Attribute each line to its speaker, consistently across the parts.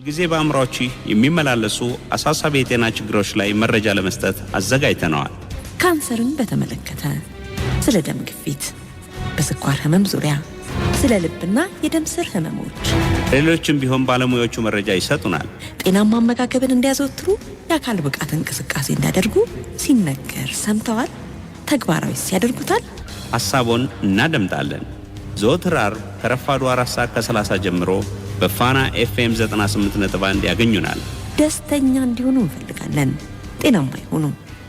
Speaker 1: ጊዜ በአምራዎች የሚመላለሱ አሳሳቢ የጤና ችግሮች ላይ መረጃ ለመስጠት አዘጋጅተናል።
Speaker 2: ካንሰርን በተመለከተ፣ ስለ ደም ግፊት፣ በስኳር ህመም ዙሪያ፣ ስለ ልብና የደም ስር ህመሞች፣
Speaker 1: ሌሎችም ቢሆን ባለሙያዎቹ መረጃ ይሰጡናል።
Speaker 2: ጤናማ አመጋገብን እንዲያዘወትሩ፣ የአካል ብቃት እንቅስቃሴ እንዲያደርጉ ሲነገር ሰምተዋል? ተግባራዊስ ያደርጉታል?
Speaker 1: ሐሳቦን እናደምጣለን። ዘወትር ዓርብ ከረፋዱ 4:30 ጀምሮ በፋና ኤፍኤም 98.1 ያገኙናል።
Speaker 2: ደስተኛ እንዲሆኑ እንፈልጋለን። ጤናማ ይሁኑ፣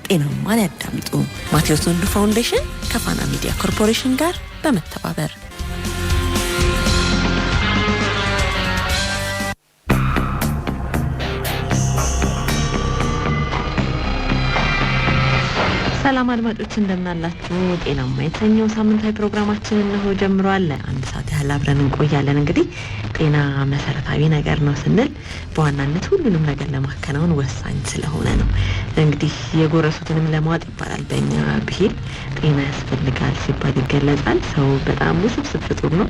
Speaker 2: ጤናማን ያዳምጡ። ማቴዎስ ወንዱ ፋውንዴሽን ከፋና ሚዲያ ኮርፖሬሽን ጋር በመተባበር ሰላም አድማጮች እንደምናላችሁ። ጤናማ የተሰኘው ሳምንታዊ ፕሮግራማችንን ነው ጀምሯል። አንድ ሰዓት ያህል አብረን እንቆያለን። እንግዲህ ጤና መሰረታዊ ነገር ነው ስንል በዋናነት ሁሉንም ነገር ለማከናወን ወሳኝ ስለሆነ ነው። እንግዲህ የጎረሱትንም ለማዋጥ ይባላል በእኛ ብሂል። ጤና ያስፈልጋል ሲባል ይገለጻል። ሰው በጣም ውስብስብ ፍጡር ነው።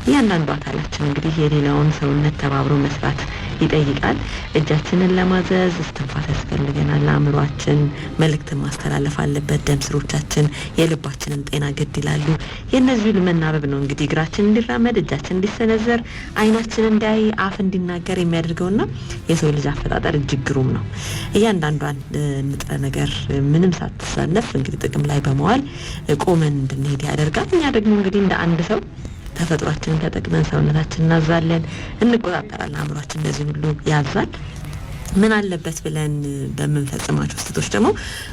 Speaker 2: እያንዳንዱ አካላችን እንግዲህ የሌላውን ሰውነት ተባብሮ መስራት ይጠይቃል። እጃችንን ለማዘዝ እስትንፋስ ያስፈልገናል። አእምሯችን መልእክትን ማስተላለፍ አለበት። ደም ስሮቻችን የልባችንን ጤና ግድ ይላሉ። የነዚህ ሁሉ መናበብ ነው እንግዲህ እግራችን እንዲራመድ፣ እጃችን እንዲሰነዘር፣ አይናችን እንዲያይ፣ አፍ እንዲናገር የሚያደርገውና የሰው ልጅ አፈጣጠር እጅግ ግሩም ነው። እያንዳንዷን ንጥረ ነገር ምንም ሳትሳነፍ እንግዲህ ጥቅም ላይ በመዋል ቆመን እንድንሄድ ያደርጋል። እኛ ደግሞ እንግዲህ እንደ አንድ ሰው ተፈጥሯችንን ተጠቅመን ሰውነታችንን እናዛለን፣ እንቆጣጠራለን። አእምሯችን እንደዚህ ሁሉ ያዛል። ምን አለበት ብለን በመንፈጽማቸው ስህተቶች ደግሞ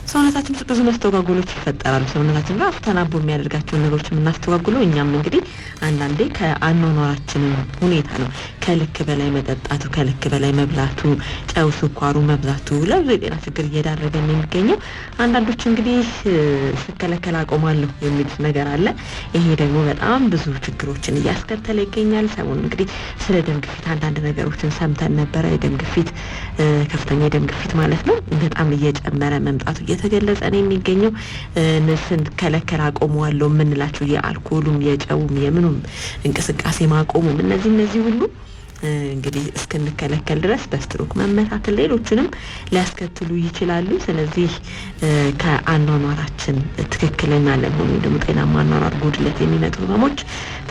Speaker 2: ሰውነታችን ውስጥ ብዙ መስተጓጎሎች ይፈጠራሉ። ሰውነታችን ራሱ ተናቦ የሚያደርጋቸው ነገሮች የምናስተጓጉለው እኛም እንግዲህ አንዳንዴ ከአኗኗራችን ሁኔታ ነው። ከልክ በላይ መጠጣቱ፣ ከልክ በላይ መብላቱ፣ ጨው ስኳሩ መብዛቱ ለብዙ የጤና ችግር እየዳረገን የሚገኘው። አንዳንዶች እንግዲህ ስከለከል አቆማለሁ የሚሉት ነገር አለ። ይሄ ደግሞ በጣም ብዙ ችግሮችን እያስከተለ ይገኛል። ሰሞኑን እንግዲህ ስለ ደም ግፊት አንዳንድ ነገሮችን ሰምተን ነበረ። የደም ግፊት ከፍተኛ የደም ግፊት ማለት ነው በጣም እየጨመረ መምጣቱ እየተገለጸ ነው የሚገኘው። ስንከለከል አቆመዋለሁ የምንላቸው የአልኮሉም የጨውም የምኑም እንቅስቃሴ ማቆሙም እነዚህ ሁሉ እንግዲህ እስክንከለከል ድረስ በስትሮክ መመታት ሌሎችንም ሊያስከትሉ ይችላሉ። ስለዚህ ከአኗኗራችን ትክክለኛ ለመሆኑ ደግሞ ጤናማ አኗኗር ጉድለት የሚመጡ ህመሞች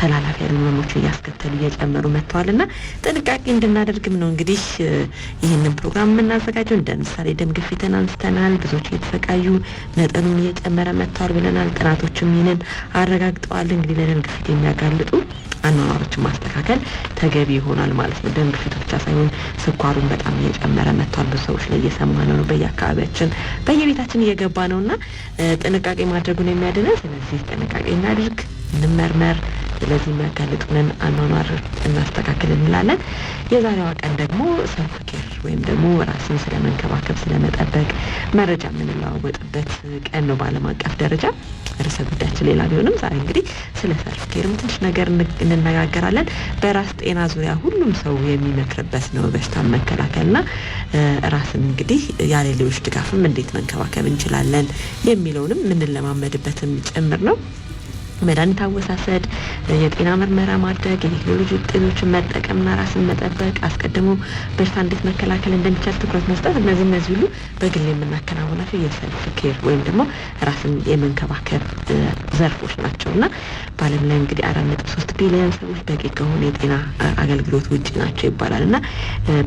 Speaker 2: ተላላፊ ህመሞች እያስከተሉ እየጨመሩ መጥተዋልና ጥንቃቄ እንድናደርግም ነው እንግዲህ ይህንን ፕሮግራም የምናዘጋጀው። እንደ ምሳሌ ደም ግፊትን አንስተናል። ብዙዎች እየተሰቃዩ መጠኑን እየጨመረ መጥተዋል ብለናል። ጥናቶችም ይህንን አረጋግጠዋል። እንግዲህ ለደም ግፊት የሚያጋልጡ አኗኗሮችን ማስተካከል ተገቢ ይሆናል ማለት ነው። ደም ግፊቱ ብቻ ሳይሆን ስኳሩን በጣም እየጨመረ መጥቷል። ብዙ ሰዎች ላይ እየሰማን ነው። በየአካባቢያችን በየቤታችን እየገባ ነውና ጥንቃቄ ማድረጉን የሚያድነን። ስለዚህ ጥንቃቄ እናድርግ፣ እንመርመር። ስለዚህ የሚያጋልጡንን አኗኗር እናስተካክል እንላለን። የዛሬዋ ቀን ደግሞ ሰልፍ ኬር ወይም ደግሞ ራስን ስለመንከባከብ ስለመጠበቅ መረጃ የምንለዋወጥበት ቀን ነው በዓለም አቀፍ ደረጃ። ርዕሰ ጉዳያችን ሌላ ቢሆንም ዛሬ እንግዲህ ስለ ሰልፍ ኬርም ትንሽ ነገር እንነጋገራለን። በራስ ጤና ዙሪያ ሁሉም ሰው የሚመክርበት ነው በሽታን መከላከልና ራስን እንግዲህ ያለ ሌሎች ድጋፍም እንዴት መንከባከብ እንችላለን የሚለውንም የምንለማመድበትም ጭምር ነው። መድኃኒት አወሳሰድ፣ የጤና ምርመራ ማድረግ፣ የቴክኖሎጂ ውጤቶችን መጠቀምና ራስን መጠበቅ፣ አስቀድሞ በሽታ እንዴት መከላከል እንደሚቻል ትኩረት መስጠት እነዚህ ሁሉ በግል የምናከናውናቸው የሰልፍ ኬር ወይም ደግሞ ራስን የመንከባከብ ዘርፎች ናቸውና በዓለም ላይ እንግዲህ 4.3 ቢሊዮን ሰዎች በቂ ከሆነ የጤና አገልግሎት ውጪ ናቸው ይባላልና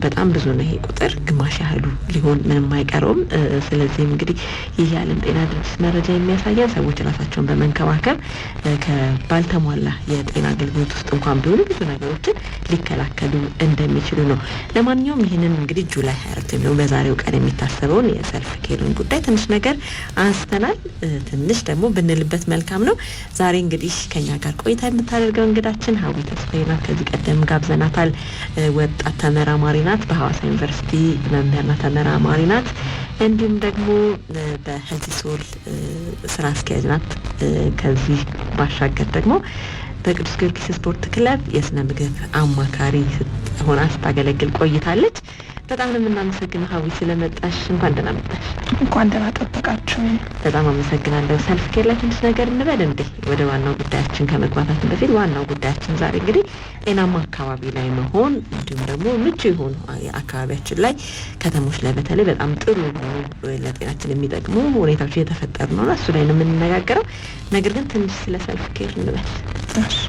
Speaker 2: በጣም ብዙ ነው ይሄ ቁጥር። ግማሽ ያህሉ ሊሆን ምንም አይቀረውም። ስለዚህም እንግዲህ ይህ የዓለም ጤና ድርጅት መረጃ የሚያሳየን ሰዎች ራሳቸውን በመንከባከብ ከባልተሟላ የጤና አገልግሎት ውስጥ እንኳን ቢሆኑ ብዙ ነገሮችን ሊከላከሉ እንደሚችሉ ነው። ለማንኛውም ይህንን እንግዲህ ጁላይ 24 ነው በዛሬው ቀን የሚታሰበውን የሰልፍ ኬርን ጉዳይ ትንሽ ነገር አንስተናል። ትንሽ ደግሞ ብንልበት መልካም ነው። ዛሬ እንግዲህ ከኛ ጋር ቆይታ የምታደርገው እንግዳችን ሀዊ ተስፋዬ ናት። ከዚህ ቀደም ጋብዘናታል። ወጣት ተመራማሪ ናት። በሐዋሳ ዩኒቨርሲቲ መምህርና ተመራማሪ ናት። እንዲሁም ደግሞ በሄልዚ ሶል ስራ አስኪያጅ ናት። ከዚህ ባሻገር ደግሞ በቅዱስ ጊዮርጊስ ስፖርት ክለብ የስነ ምግብ አማካሪ ሆና ስታገለግል ቆይታለች። በጣም ነው የምናመሰግነው ሀዊ ስለመጣሽ። እንኳን ደህና መጣሽ።
Speaker 3: እንኳን ደህና ጠበቃችሁ።
Speaker 2: በጣም አመሰግናለሁ። ሰልፍ ኬር ላይ ትንሽ ነገር እንበል እንዴ ወደ ዋናው ጉዳያችን ከመግባታችን በፊት ዋናው ጉዳያችን ዛሬ እንግዲህ ጤናማ አካባቢ ላይ መሆን እንዲሁም ደግሞ ምቹ የሆኑ አካባቢያችን ላይ ከተሞች ላይ በተለይ በጣም ጥሩ የሆኑ ለጤናችን የሚጠቅሙ ሁኔታዎች እየተፈጠሩ ነው። እሱ ላይ ነው የምንነጋገረው። ነገር ግን ትንሽ ስለ ሰልፍ ኬር እንበል።
Speaker 3: እሺ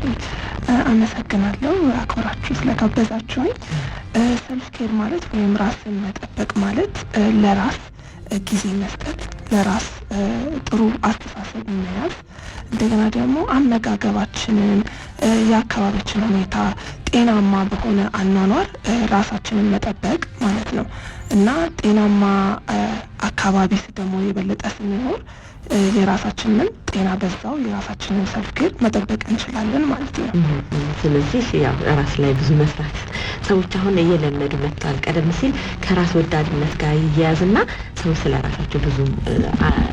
Speaker 3: አመሰግናለሁ አክብራችሁ ስለጋበዛችሁኝ። ሰልፍ ኬር ማለት ወይም ራስን መጠበቅ ማለት ለራስ ጊዜ መስጠት፣ ለራስ ጥሩ አስተሳሰብ መያዝ፣ እንደገና ደግሞ አመጋገባችንን፣ የአካባቢያችን ሁኔታ ጤናማ በሆነ አኗኗር ራሳችንን መጠበቅ ማለት ነው እና ጤናማ አካባቢ ደግሞ የበለጠ ስንኖር የራሳችንን ጤና በዛው የራሳችንን ሰልፍ ኬር መጠበቅ እንችላለን ማለት ነው።
Speaker 2: ስለዚህ ያው ራስ ላይ ብዙ መስራት ሰዎች አሁን እየለመዱ መጥተዋል። ቀደም ሲል ከራስ ወዳድነት ጋር ይያያዝና ሰው ስለ ራሳቸው ብዙ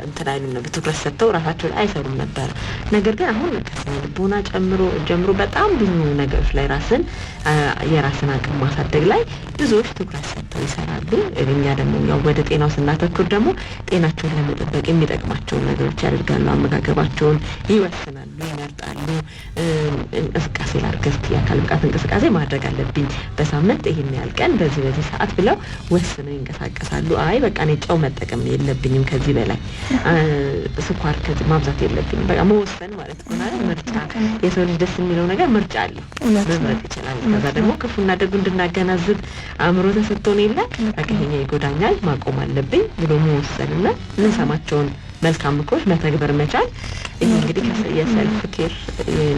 Speaker 2: እንትን አይሉም ነበር፣ ትኩረት ሰጥተው ራሳቸው ላይ አይሰሩም ነበር። ነገር ግን አሁን ከስነ ልቦና ጀምሮ በጣም ብዙ ነገሮች ላይ የራስን አቅም ማሳደግ ላይ ብዙዎች ትኩረት ሰጥተው ይሰራሉ። እኛ ደግሞ ያው ወደ ጤናው ስናተኩር ደግሞ ጤናቸውን ለመጠበቅ የሚጠቅማቸውን ነገሮች ያደርጋሉ። አመጋገባቸውን ይወስናሉ፣ ይመርጣሉ። እንቅስቃሴ ላድርግ፣ የአካል ብቃት እንቅስቃሴ ማድረግ አለብኝ በሳምንት ይሄን ያህል ቀን በዚህ ሰዓት ብለው ወስነው ይንቀሳቀሳሉ። አይ በቃ እኔ ጨው መጠቀም የለብኝም ከዚህ በላይ ስኳር ከዚህ ማብዛት የለብኝም በቃ መወሰን ማለት ነው። ምርጫ የሰው ልጅ ደስ የሚለው ነገር ምርጫ አለው፣ መምረጥ ይችላል። ከዛ ደግሞ ክፉና ደጉ እንድናገናዝብ አእምሮ ተሰጥቶን የለ በቃ ይሄኛ ይጎዳኛል ማቆም አለብኝ ብሎ መወሰንና እንሰማቸውን መልካም ምክሮች መተግበር መቻል። ይሄ እንግዲህ የሰልፍ ኬር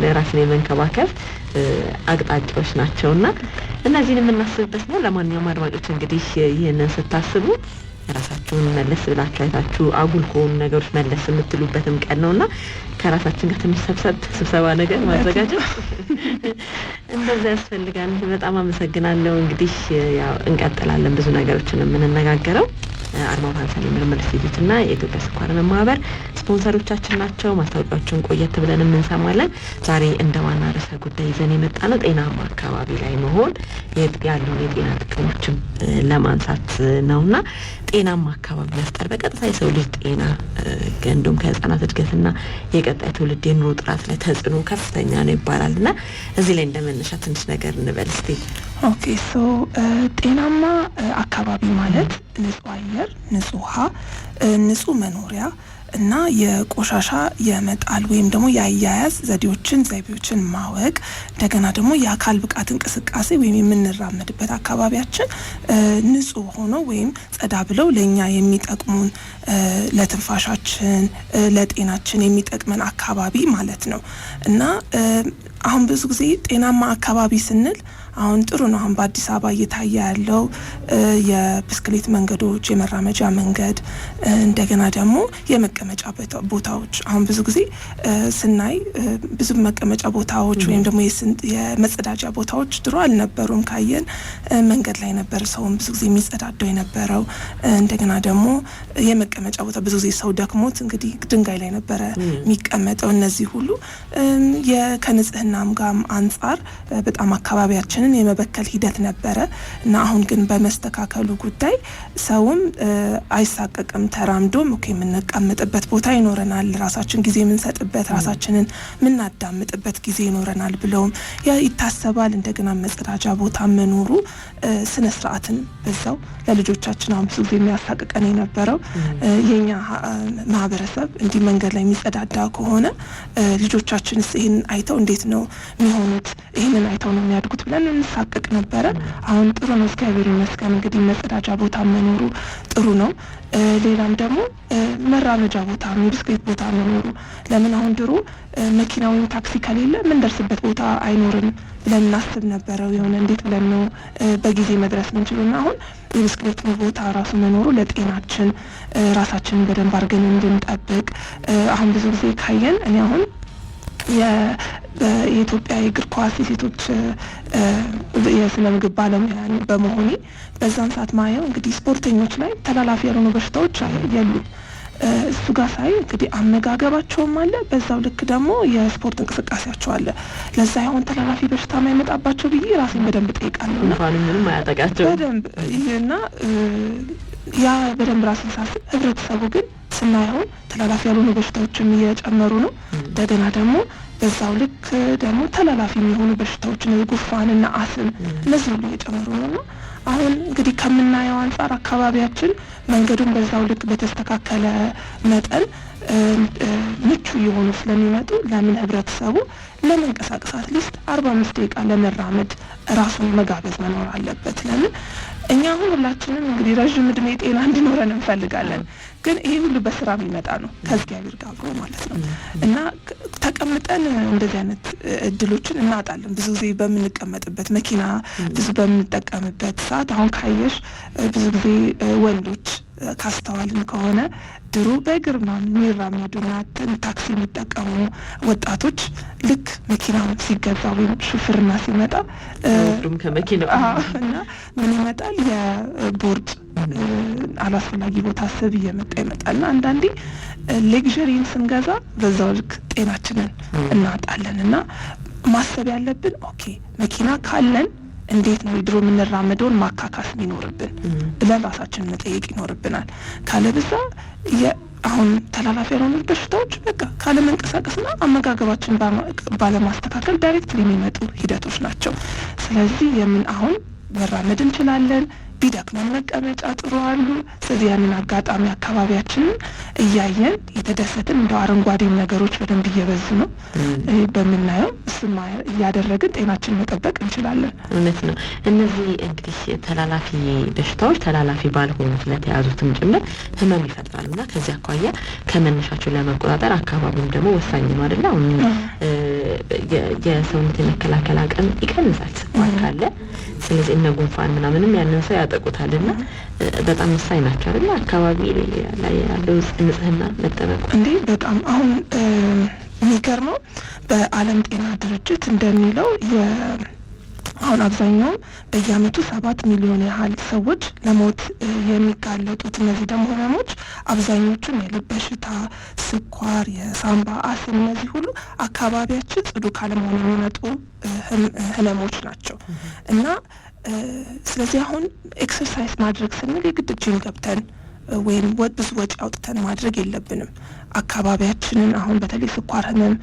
Speaker 2: ለራስን የመንከባከብ አቅጣጫዎች ናቸውና እነዚህን የምናስብበት ነው። ለማንኛውም አድማጮች እንግዲህ ይህንን ስታስቡ ራሳችሁን መለስ ብላችሁ አይታችሁ አጉል ከሆኑ ነገሮች መለስ የምትሉበትም ቀን ነውና ከራሳችን ጋር ትንሽ ስብሰባ ነገር ማዘጋጀት እንደዛ ያስፈልጋል። በጣም አመሰግናለሁ። እንግዲህ ያው እንቀጥላለን ብዙ ነገሮችን የምንነጋገረው። አርማው ካንሰር ምርምር ኢንስቲትዩትና የኢትዮጵያ ስኳር ማህበር ስፖንሰሮቻችን ናቸው። ማስታወቂያዎችን ቆየት ብለን እንሰማለን። ዛሬ እንደ ዋና ርዕሰ ጉዳይ ይዘን የመጣ ነው ጤናማ አካባቢ ላይ መሆን ያለውን የጤና ጥቅሞችም ለማንሳት ነውና ጤናማ አካባቢ መፍጠር በቀጥታ የሰው ልጅ ጤና እንዲሁም ከህፃናት እድገትና የቀጣይ ትውልድ የኑሮ ጥራት ላይ ተጽዕኖ ከፍተኛ ነው ይባላልና እዚህ ላይ እንደመነሻ ትንሽ ነገር እንበል እስቲ።
Speaker 3: ኦኬ ሶ ጤናማ አካባቢ ማለት ንጹህ አየር፣ ንጹህ ውሃ፣ ንጹህ መኖሪያ እና የቆሻሻ የመጣል ወይም ደግሞ የአያያዝ ዘይቤዎችን ማወቅ፣ እንደገና ደግሞ የአካል ብቃት እንቅስቃሴ ወይም የምንራመድበት አካባቢያችን ንጹህ ሆኖ ወይም ጸዳ ብለው ለኛ የሚጠቅሙን ለትንፋሻችን ለጤናችን የሚጠቅመን አካባቢ ማለት ነው እና አሁን ብዙ ጊዜ ጤናማ አካባቢ ስንል አሁን ጥሩ ነው። አሁን በአዲስ አበባ እየታየ ያለው የብስክሌት መንገዶች፣ የመራመጃ መንገድ፣ እንደገና ደግሞ የመቀመጫ ቦታዎች አሁን ብዙ ጊዜ ስናይ ብዙ መቀመጫ ቦታዎች ወይም ደግሞ የመጸዳጃ ቦታዎች ድሮ አልነበሩም። ካየን መንገድ ላይ ነበር ሰውን ብዙ ጊዜ የሚጸዳደው የነበረው። እንደገና ደግሞ የመቀመጫ ቦታ ብዙ ጊዜ ሰው ደክሞት እንግዲህ ድንጋይ ላይ ነበረ የሚቀመጠው። እነዚህ ሁሉ ከንጽህናም ጋር አንጻር በጣም አካባቢያችንን የመበከል ሂደት ነበረ እና አሁን ግን በመስተካከሉ ጉዳይ ሰውም አይሳቀቅም። ተራምዶም የምንቀመጥበት ቦታ ይኖረናል፣ ራሳችን ጊዜ የምንሰጥበት ራሳችንን የምናዳምጥበት ጊዜ ይኖረናል ብለውም ይታሰባል። እንደገና መጸዳጃ ቦታ መኖሩ ስነ ስርዓትን በዛው ለልጆቻችን አሁን ብዙ ጊዜ የሚያሳቅቀን የነበረው የኛ ማህበረሰብ እንዲህ መንገድ ላይ የሚጸዳዳ ከሆነ ልጆቻችንስ ይህን አይተው እንዴት ነው የሚሆኑት? ይህንን አይተው ነው የሚያድጉት ብለን እንሳቀቅ ነበረ። አሁን ጥሩ ነው፣ እግዚአብሔር ይመስገን። እንግዲህ መጸዳጃ ቦታ መኖሩ ጥሩ ነው። ሌላም ደግሞ መራመጃ ቦታ ብስክሌት ቦታ መኖሩ ለምን አሁን ድሮ መኪና ወይም ታክሲ ከሌለ የምንደርስበት ቦታ አይኖርም ብለን እናስብ ነበረ። የሆነ እንዴት ብለን ነው በጊዜ መድረስ ምንችሉና አሁን የብስክሌት ቦታ ራሱ መኖሩ ለጤናችን ራሳችንን በደንብ አድርገን እንድንጠብቅ አሁን ብዙ ጊዜ ካየን እኔ አሁን የኢትዮጵያ የእግር ኳስ የሴቶች የስነ ምግብ ባለሙያ በመሆኔ በዛን ሰዓት ማየው እንግዲህ ስፖርተኞች ላይ ተላላፊ ያልሆኑ በሽታዎች የሉ። እሱ ጋር ሳይ እንግዲህ አመጋገባቸውም አለ፣ በዛው ልክ ደግሞ የስፖርት እንቅስቃሴያቸው አለ። ለዛ ይሆን ተላላፊ በሽታ የማይመጣባቸው ብዬ ራሴን በደንብ ጠይቃለሁ።
Speaker 2: ምንም አያጠቃቸው
Speaker 3: በደንብ ይሄና ያ በደንብ ራሴን ሳስብ፣ ህብረተሰቡ ግን ስናየው ተላላፊ ያልሆኑ በሽታዎችም እየጨመሩ ነው። እንደገና ደግሞ በዛው ልክ ደግሞ ተላላፊ የሚሆኑ በሽታዎችን ጉንፋንና አስም እነዚህ ሁሉ እየጨመሩ ነው። አሁን እንግዲህ ከምናየው አንጻር አካባቢያችን መንገዱን በዛው ልክ በተስተካከለ መጠን ምቹ የሆኑ ስለሚመጡ ለምን ህብረተሰቡ ለመንቀሳቀስ አትሊስት 45 ደቂቃ ለመራመድ ራሱን መጋበዝ መኖር አለበት። ለምን እኛ አሁን ሁላችንም እንግዲህ ረጅም እድሜ ጤና እንዲኖረን እንፈልጋለን። ግን ይሄ ሁሉ በስራ የሚመጣ ነው ከእግዚአብሔር ጋር አብሮ ማለት ነው። እና ተቀምጠን እንደዚህ አይነት እድሎችን እናጣለን። ብዙ ጊዜ በምንቀመጥበት መኪና ብዙ በምንጠቀምበት ሰዓት አሁን ካየሽ ብዙ ጊዜ ወንዶች ካስተዋልን ከሆነ ድሮ በእግር ነው የሚራመዱና ታክሲ የሚጠቀሙ ወጣቶች ልክ መኪናው ሲገዛ ወይም ሹፍርና ሲመጣ
Speaker 2: ከመኪናው
Speaker 3: እና ምን ይመጣል የቦርድ አላስፈላጊ ቦታ ስብ እየመጣ ይመጣልና አንዳንዴ ሌክዠሪን ስንገዛ በዛው ልክ ጤናችንን እናጣለን። እና ማሰብ ያለብን ኦኬ መኪና ካለን እንዴት ነው ድሮ የምንራመደውን ማካካስ የሚኖርብን ብለን ራሳችንን መጠየቅ ይኖርብናል። ካለበዛ አሁን ተላላፊ ያልሆኑ በሽታዎች በቃ ካለመንቀሳቀስና አመጋገባችን ባለማስተካከል ዳይሬክትሊ የሚመጡ ሂደቶች ናቸው። ስለዚህ አሁን መራመድ እንችላለን፣ ቢደክመን መቀመጫ ጥሩ አሉ። ስለዚህ ያንን አጋጣሚ አካባቢያችንን እያየን የተደሰትን እንደ አረንጓዴ ነገሮች በደንብ እየበዙ ነው በምናየው እሱማ እያደረግን ጤናችን መጠበቅ እንችላለን።
Speaker 2: እውነት ነው። እነዚህ እንግዲህ ተላላፊ በሽታዎች ተላላፊ ባልሆኑ ስለተያዙትም ጭምር ህመም ይፈጥራሉና ከዚህ አኳያ ከመነሻቸው ለመቆጣጠር አካባቢም ደግሞ ወሳኝ ነው አይደል? አሁን የሰውነት የመከላከል አቅም ይቀንሳል ስኳር ካለ። ስለዚህ እነ ጉንፋን ምናምንም ያንን ሰው ያጠቁታልና በጣም ወሳኝ ናቸው አይደል? አካባቢ ላይ ያለው ንጽህና መጠበቅ
Speaker 3: እንዴ በጣም አሁን የሚገርመው በዓለም ጤና ድርጅት እንደሚለው አሁን አብዛኛው በየአመቱ 7 ሚሊዮን ያህል ሰዎች ለሞት የሚጋለጡት እነዚህ ደግሞ ህመሞች አብዛኞቹን የልብ በሽታ፣ ስኳር፣ የሳምባ አስም እነዚህ ሁሉ አካባቢያችን ጽዱ ካለመሆኑ የሚመጡ ህመሞች ናቸው። እና ስለዚህ አሁን ኤክሰርሳይዝ ማድረግ ስንል የግድ ጂም ገብተን ወይም ብዙ ወጪ አውጥተን ማድረግ የለብንም። አካባቢያችንን አሁን በተለይ ስኳር ህመም፣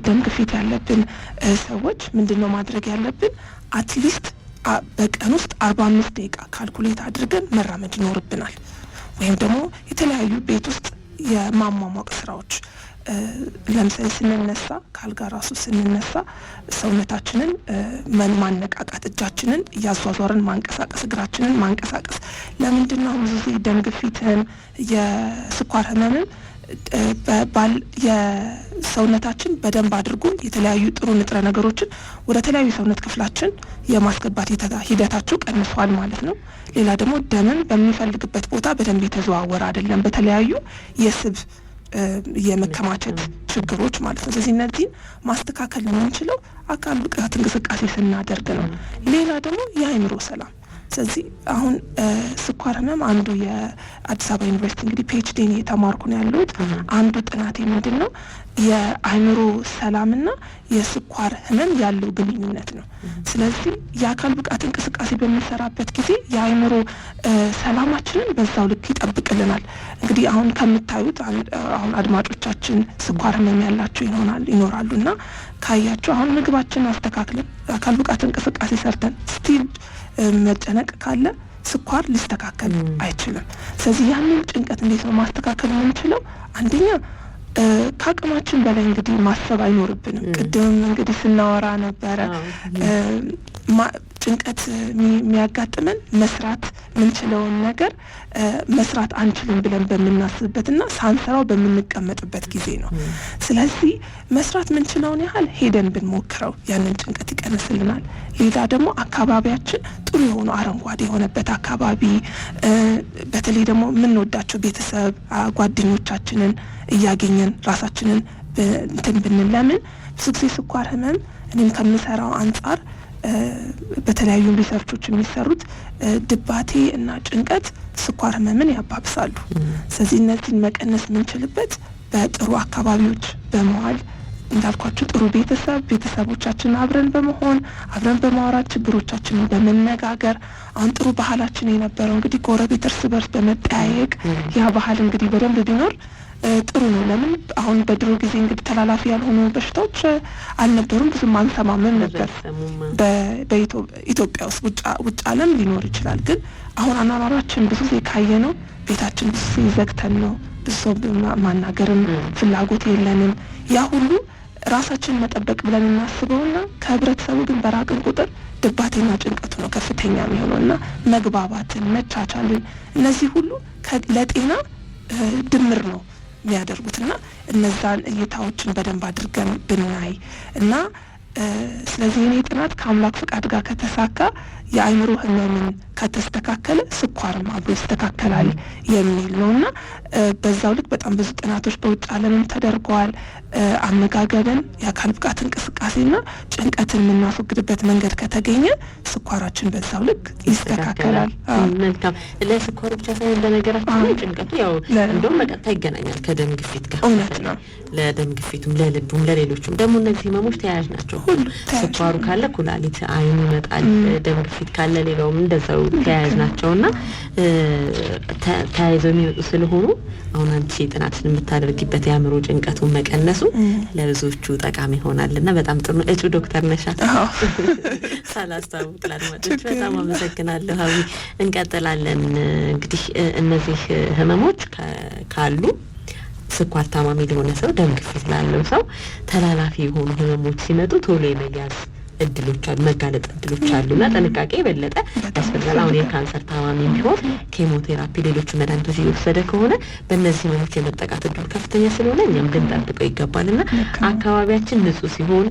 Speaker 3: ደም ግፊት ያለብን ሰዎች ምንድነው ማድረግ ያለብን? አትሊስት በቀን ውስጥ 45 ደቂቃ ካልኩሌት አድርገን መራመድ ይኖርብናል። ወይም ደግሞ የተለያዩ ቤት ውስጥ የማሟሟቅ ስራዎች ለምሳሌ ስንነሳ ካልጋ ራሱ ስንነሳ ሰውነታችንን ማነቃቃት፣ እጃችንን እያዟዟርን ማንቀሳቀስ፣ እግራችንን ማንቀሳቀስ። ለምንድነው ብዙ ጊዜ ደም ግፊትን የስኳር ህመምን የሰውነታችን በደንብ አድርጎ የተለያዩ ጥሩ ንጥረ ነገሮችን ወደ ተለያዩ ሰውነት ክፍላችን የማስገባት ሂደታቸው ቀንሷል ማለት ነው። ሌላ ደግሞ ደምን በሚፈልግበት ቦታ በደንብ የተዘዋወረ አይደለም፣ በተለያዩ የስብ የመከማቸት ችግሮች ማለት ነው። ስለዚህ እነዚህን ማስተካከል የምንችለው አካል ብቃት እንቅስቃሴ ስናደርግ ነው። ሌላ ደግሞ የአእምሮ ሰላም። ስለዚህ አሁን ስኳር ህመም አንዱ የአዲስ አበባ ዩኒቨርሲቲ እንግዲህ ፒኤችዲን እየተማርኩ ነው ያለሁት አንዱ ጥናቴ ምንድን ነው የአእምሮ ሰላምና የስኳር ህመም ያለው ግንኙነት ነው። ስለዚህ የአካል ብቃት እንቅስቃሴ በምንሰራበት ጊዜ የአእምሮ ሰላማችንን በዛው ልክ ይጠብቅልናል። እንግዲህ አሁን ከምታዩት አሁን አድማጮቻችን ስኳር ህመም ያላቸው ይኖራሉ እና ካያቸው አሁን ምግባችንን አስተካክለን አካል ብቃት እንቅስቃሴ ሰርተን ስቲል መጨነቅ ካለ ስኳር ሊስተካከል አይችልም። ስለዚህ ያንን ጭንቀት እንዴት ነው ማስተካከል የምንችለው? አንደኛ ከአቅማችን በላይ እንግዲህ ማሰብ አይኖርብንም። ቅድምም እንግዲህ ስናወራ ነበረ ጭንቀት የሚያጋጥመን መስራት ምንችለውን ነገር መስራት አንችልም ብለን በምናስብበትና ሳንሰራው በምንቀመጥበት ጊዜ ነው። ስለዚህ መስራት ምንችለውን ያህል ሄደን ብንሞክረው ያንን ጭንቀት ይቀንስልናል። ሌላ ደግሞ አካባቢያችን ጥሩ የሆኑ አረንጓዴ የሆነበት አካባቢ፣ በተለይ ደግሞ የምንወዳቸው ቤተሰብ ጓደኞቻችንን እያገኘን ራሳችንን እንትን ብንለምን ብዙ ጊዜ ስኳር ህመም እኔም ከምሰራው አንጻር በተለያዩ ሪሰርቾች የሚሰሩት ድባቴ እና ጭንቀት ስኳር ህመምን ያባብሳሉ። ስለዚህ እነዚህን መቀነስ የምንችልበት በጥሩ አካባቢዎች በመዋል እንዳልኳችሁ ጥሩ ቤተሰቦቻችን አብረን በመሆን አብረን በማውራት ችግሮቻችንን በመነጋገር አሁን ጥሩ ባህላችን የነበረው እንግዲህ ጎረቤት እርስ በርስ በመጠያየቅ ያ ባህል እንግዲህ በደንብ ቢኖር ጥሩ ነው። ለምን አሁን በድሮ ጊዜ እንግዲህ ተላላፊ ያልሆኑ በሽታዎች አልነበሩም፣ ብዙም አንሰማምም ነበር በኢትዮጵያ ውስጥ። ውጭ ዓለም ሊኖር ይችላል፣ ግን አሁን አኗኗራችን ብዙ ጊዜ ካየነው ቤታችን ብዙ ዘግተን ነው፣ ብዙ ሰው ማናገርም ፍላጎት የለንም። ያ ሁሉ ራሳችንን መጠበቅ ብለን እናስበውና ከህብረተሰቡ ግን በራቅን ቁጥር ድባቴና ጭንቀቱ ነው ከፍተኛ የሚሆነው እና መግባባትን፣ መቻቻልን እነዚህ ሁሉ ለጤና ድምር ነው የሚያደርጉትና እነዛን እይታዎችን በደንብ አድርገን ብናይ እና ስለዚህ እኔ ጥናት ከአምላክ ፍቃድ ጋር ከተሳካ የአእምሮ ህመምን ከተስተካከለ ስኳርም አብሮ ይስተካከላል የሚል ነውና በዛው ልክ በጣም ብዙ ጥናቶች በውጭ ዓለምም ተደርገዋል። አመጋገብን፣ የአካል ብቃት እንቅስቃሴና ጭንቀትን የምናስወግድበት መንገድ ከተገኘ ስኳራችን በዛው ልክ ይስተካከላል።
Speaker 2: መልካም። ለስኳሩ ብቻ ሳይሆን በነገራችን ላይ ጭንቀቱ ያው እንደውም በቀጥታ ይገናኛል ከደም ግፊት ጋር።
Speaker 3: እውነት ነው።
Speaker 2: ለደም ግፊቱም ለልቡም ለሌሎችም ደግሞ እነዚህ ህመሞች ተያያዥ ናቸው። ስኳሩ ካለ ኩላሊት፣ አይን ይመጣል። ደም ግፊት ካለ ሌላውም እንደዛው ተያያዥ ናቸውና ተያይዘው የሚመጡ ስለሆኑ አሁን አንቺ ጥናትን የምታደርጊበት የአእምሮ ጭንቀቱን መቀነሱ ለብዙዎቹ ጠቃሚ ይሆናልና በጣም ጥሩ እጩ ዶክተር ነሻት። ሳላስታውቅ ለአድማጮች በጣም አመሰግናለሁ። ሀዊ እንቀጥላለን። እንግዲህ እነዚህ ህመሞች ካሉ ስኳር ታማሚ ለሆነ ሰው፣ ደም ግፊት ላለው ሰው ተላላፊ የሆኑ ህመሞች ሲመጡ ቶሎ የመያዝ እድሎች አሉ፣ መጋለጥ እድሎች አሉና ጥንቃቄ የበለጠ ያስፈልጋል። አሁን የካንሰር ታማሚ ቢሆን ኬሞቴራፒ፣ ሌሎች መድኃኒቶች እየወሰደ ከሆነ በእነዚህ ህመሞች የመጠቃት እድሉ ከፍተኛ ስለሆነ እኛም ልንጠብቀው ይገባልና አካባቢያችን ንጹህ ሲሆን፣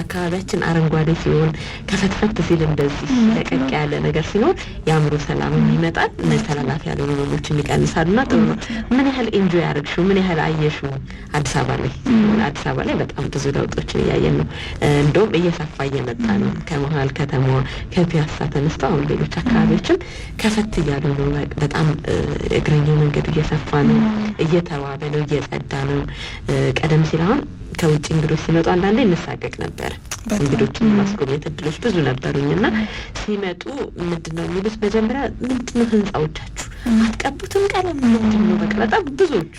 Speaker 2: አካባቢያችን አረንጓዴ ሲሆን፣ ከፈትፈት ሲል እንደዚህ ለቀቅ ያለ ነገር ሲኖር የአእምሮ ሰላም ይመጣል። እነዚህ ተላላፊ ያሉ ህመሞችን ይቀንሳሉና ጥሩ ነው። ምን ያህል ኢንጆይ አድርግሽው? ምን ያህል አየሽው? አዲስ አበባ ላይ በጣም ብዙ ለውጦችን እያየን ነው። እንደውም እየሰፋ እየመጣ ነው። ከመሀል ከተማዋ ከፒያሳ ተነስተው አሁን ሌሎች አካባቢዎችም ከፈት እያሉ ነው። በጣም እግረኛው መንገዱ እየሰፋ ነው፣ እየተዋበ ነው፣ እየጸዳ ነው። ቀደም ሲል አሁን ከውጭ እንግዶች ሲመጡ አንዳንዴ እንሳቀቅ ነበር። እንግዶችን ማስጎብኘት እድሎች ብዙ ነበሩኝና ሲመጡ ምንድነው የሚሉት? መጀመሪያ ምንድነው ህንጻዎቻችሁ አትቀቡትም? ቀለም ምንድነው? በቃ በጣም ብዙዎቹ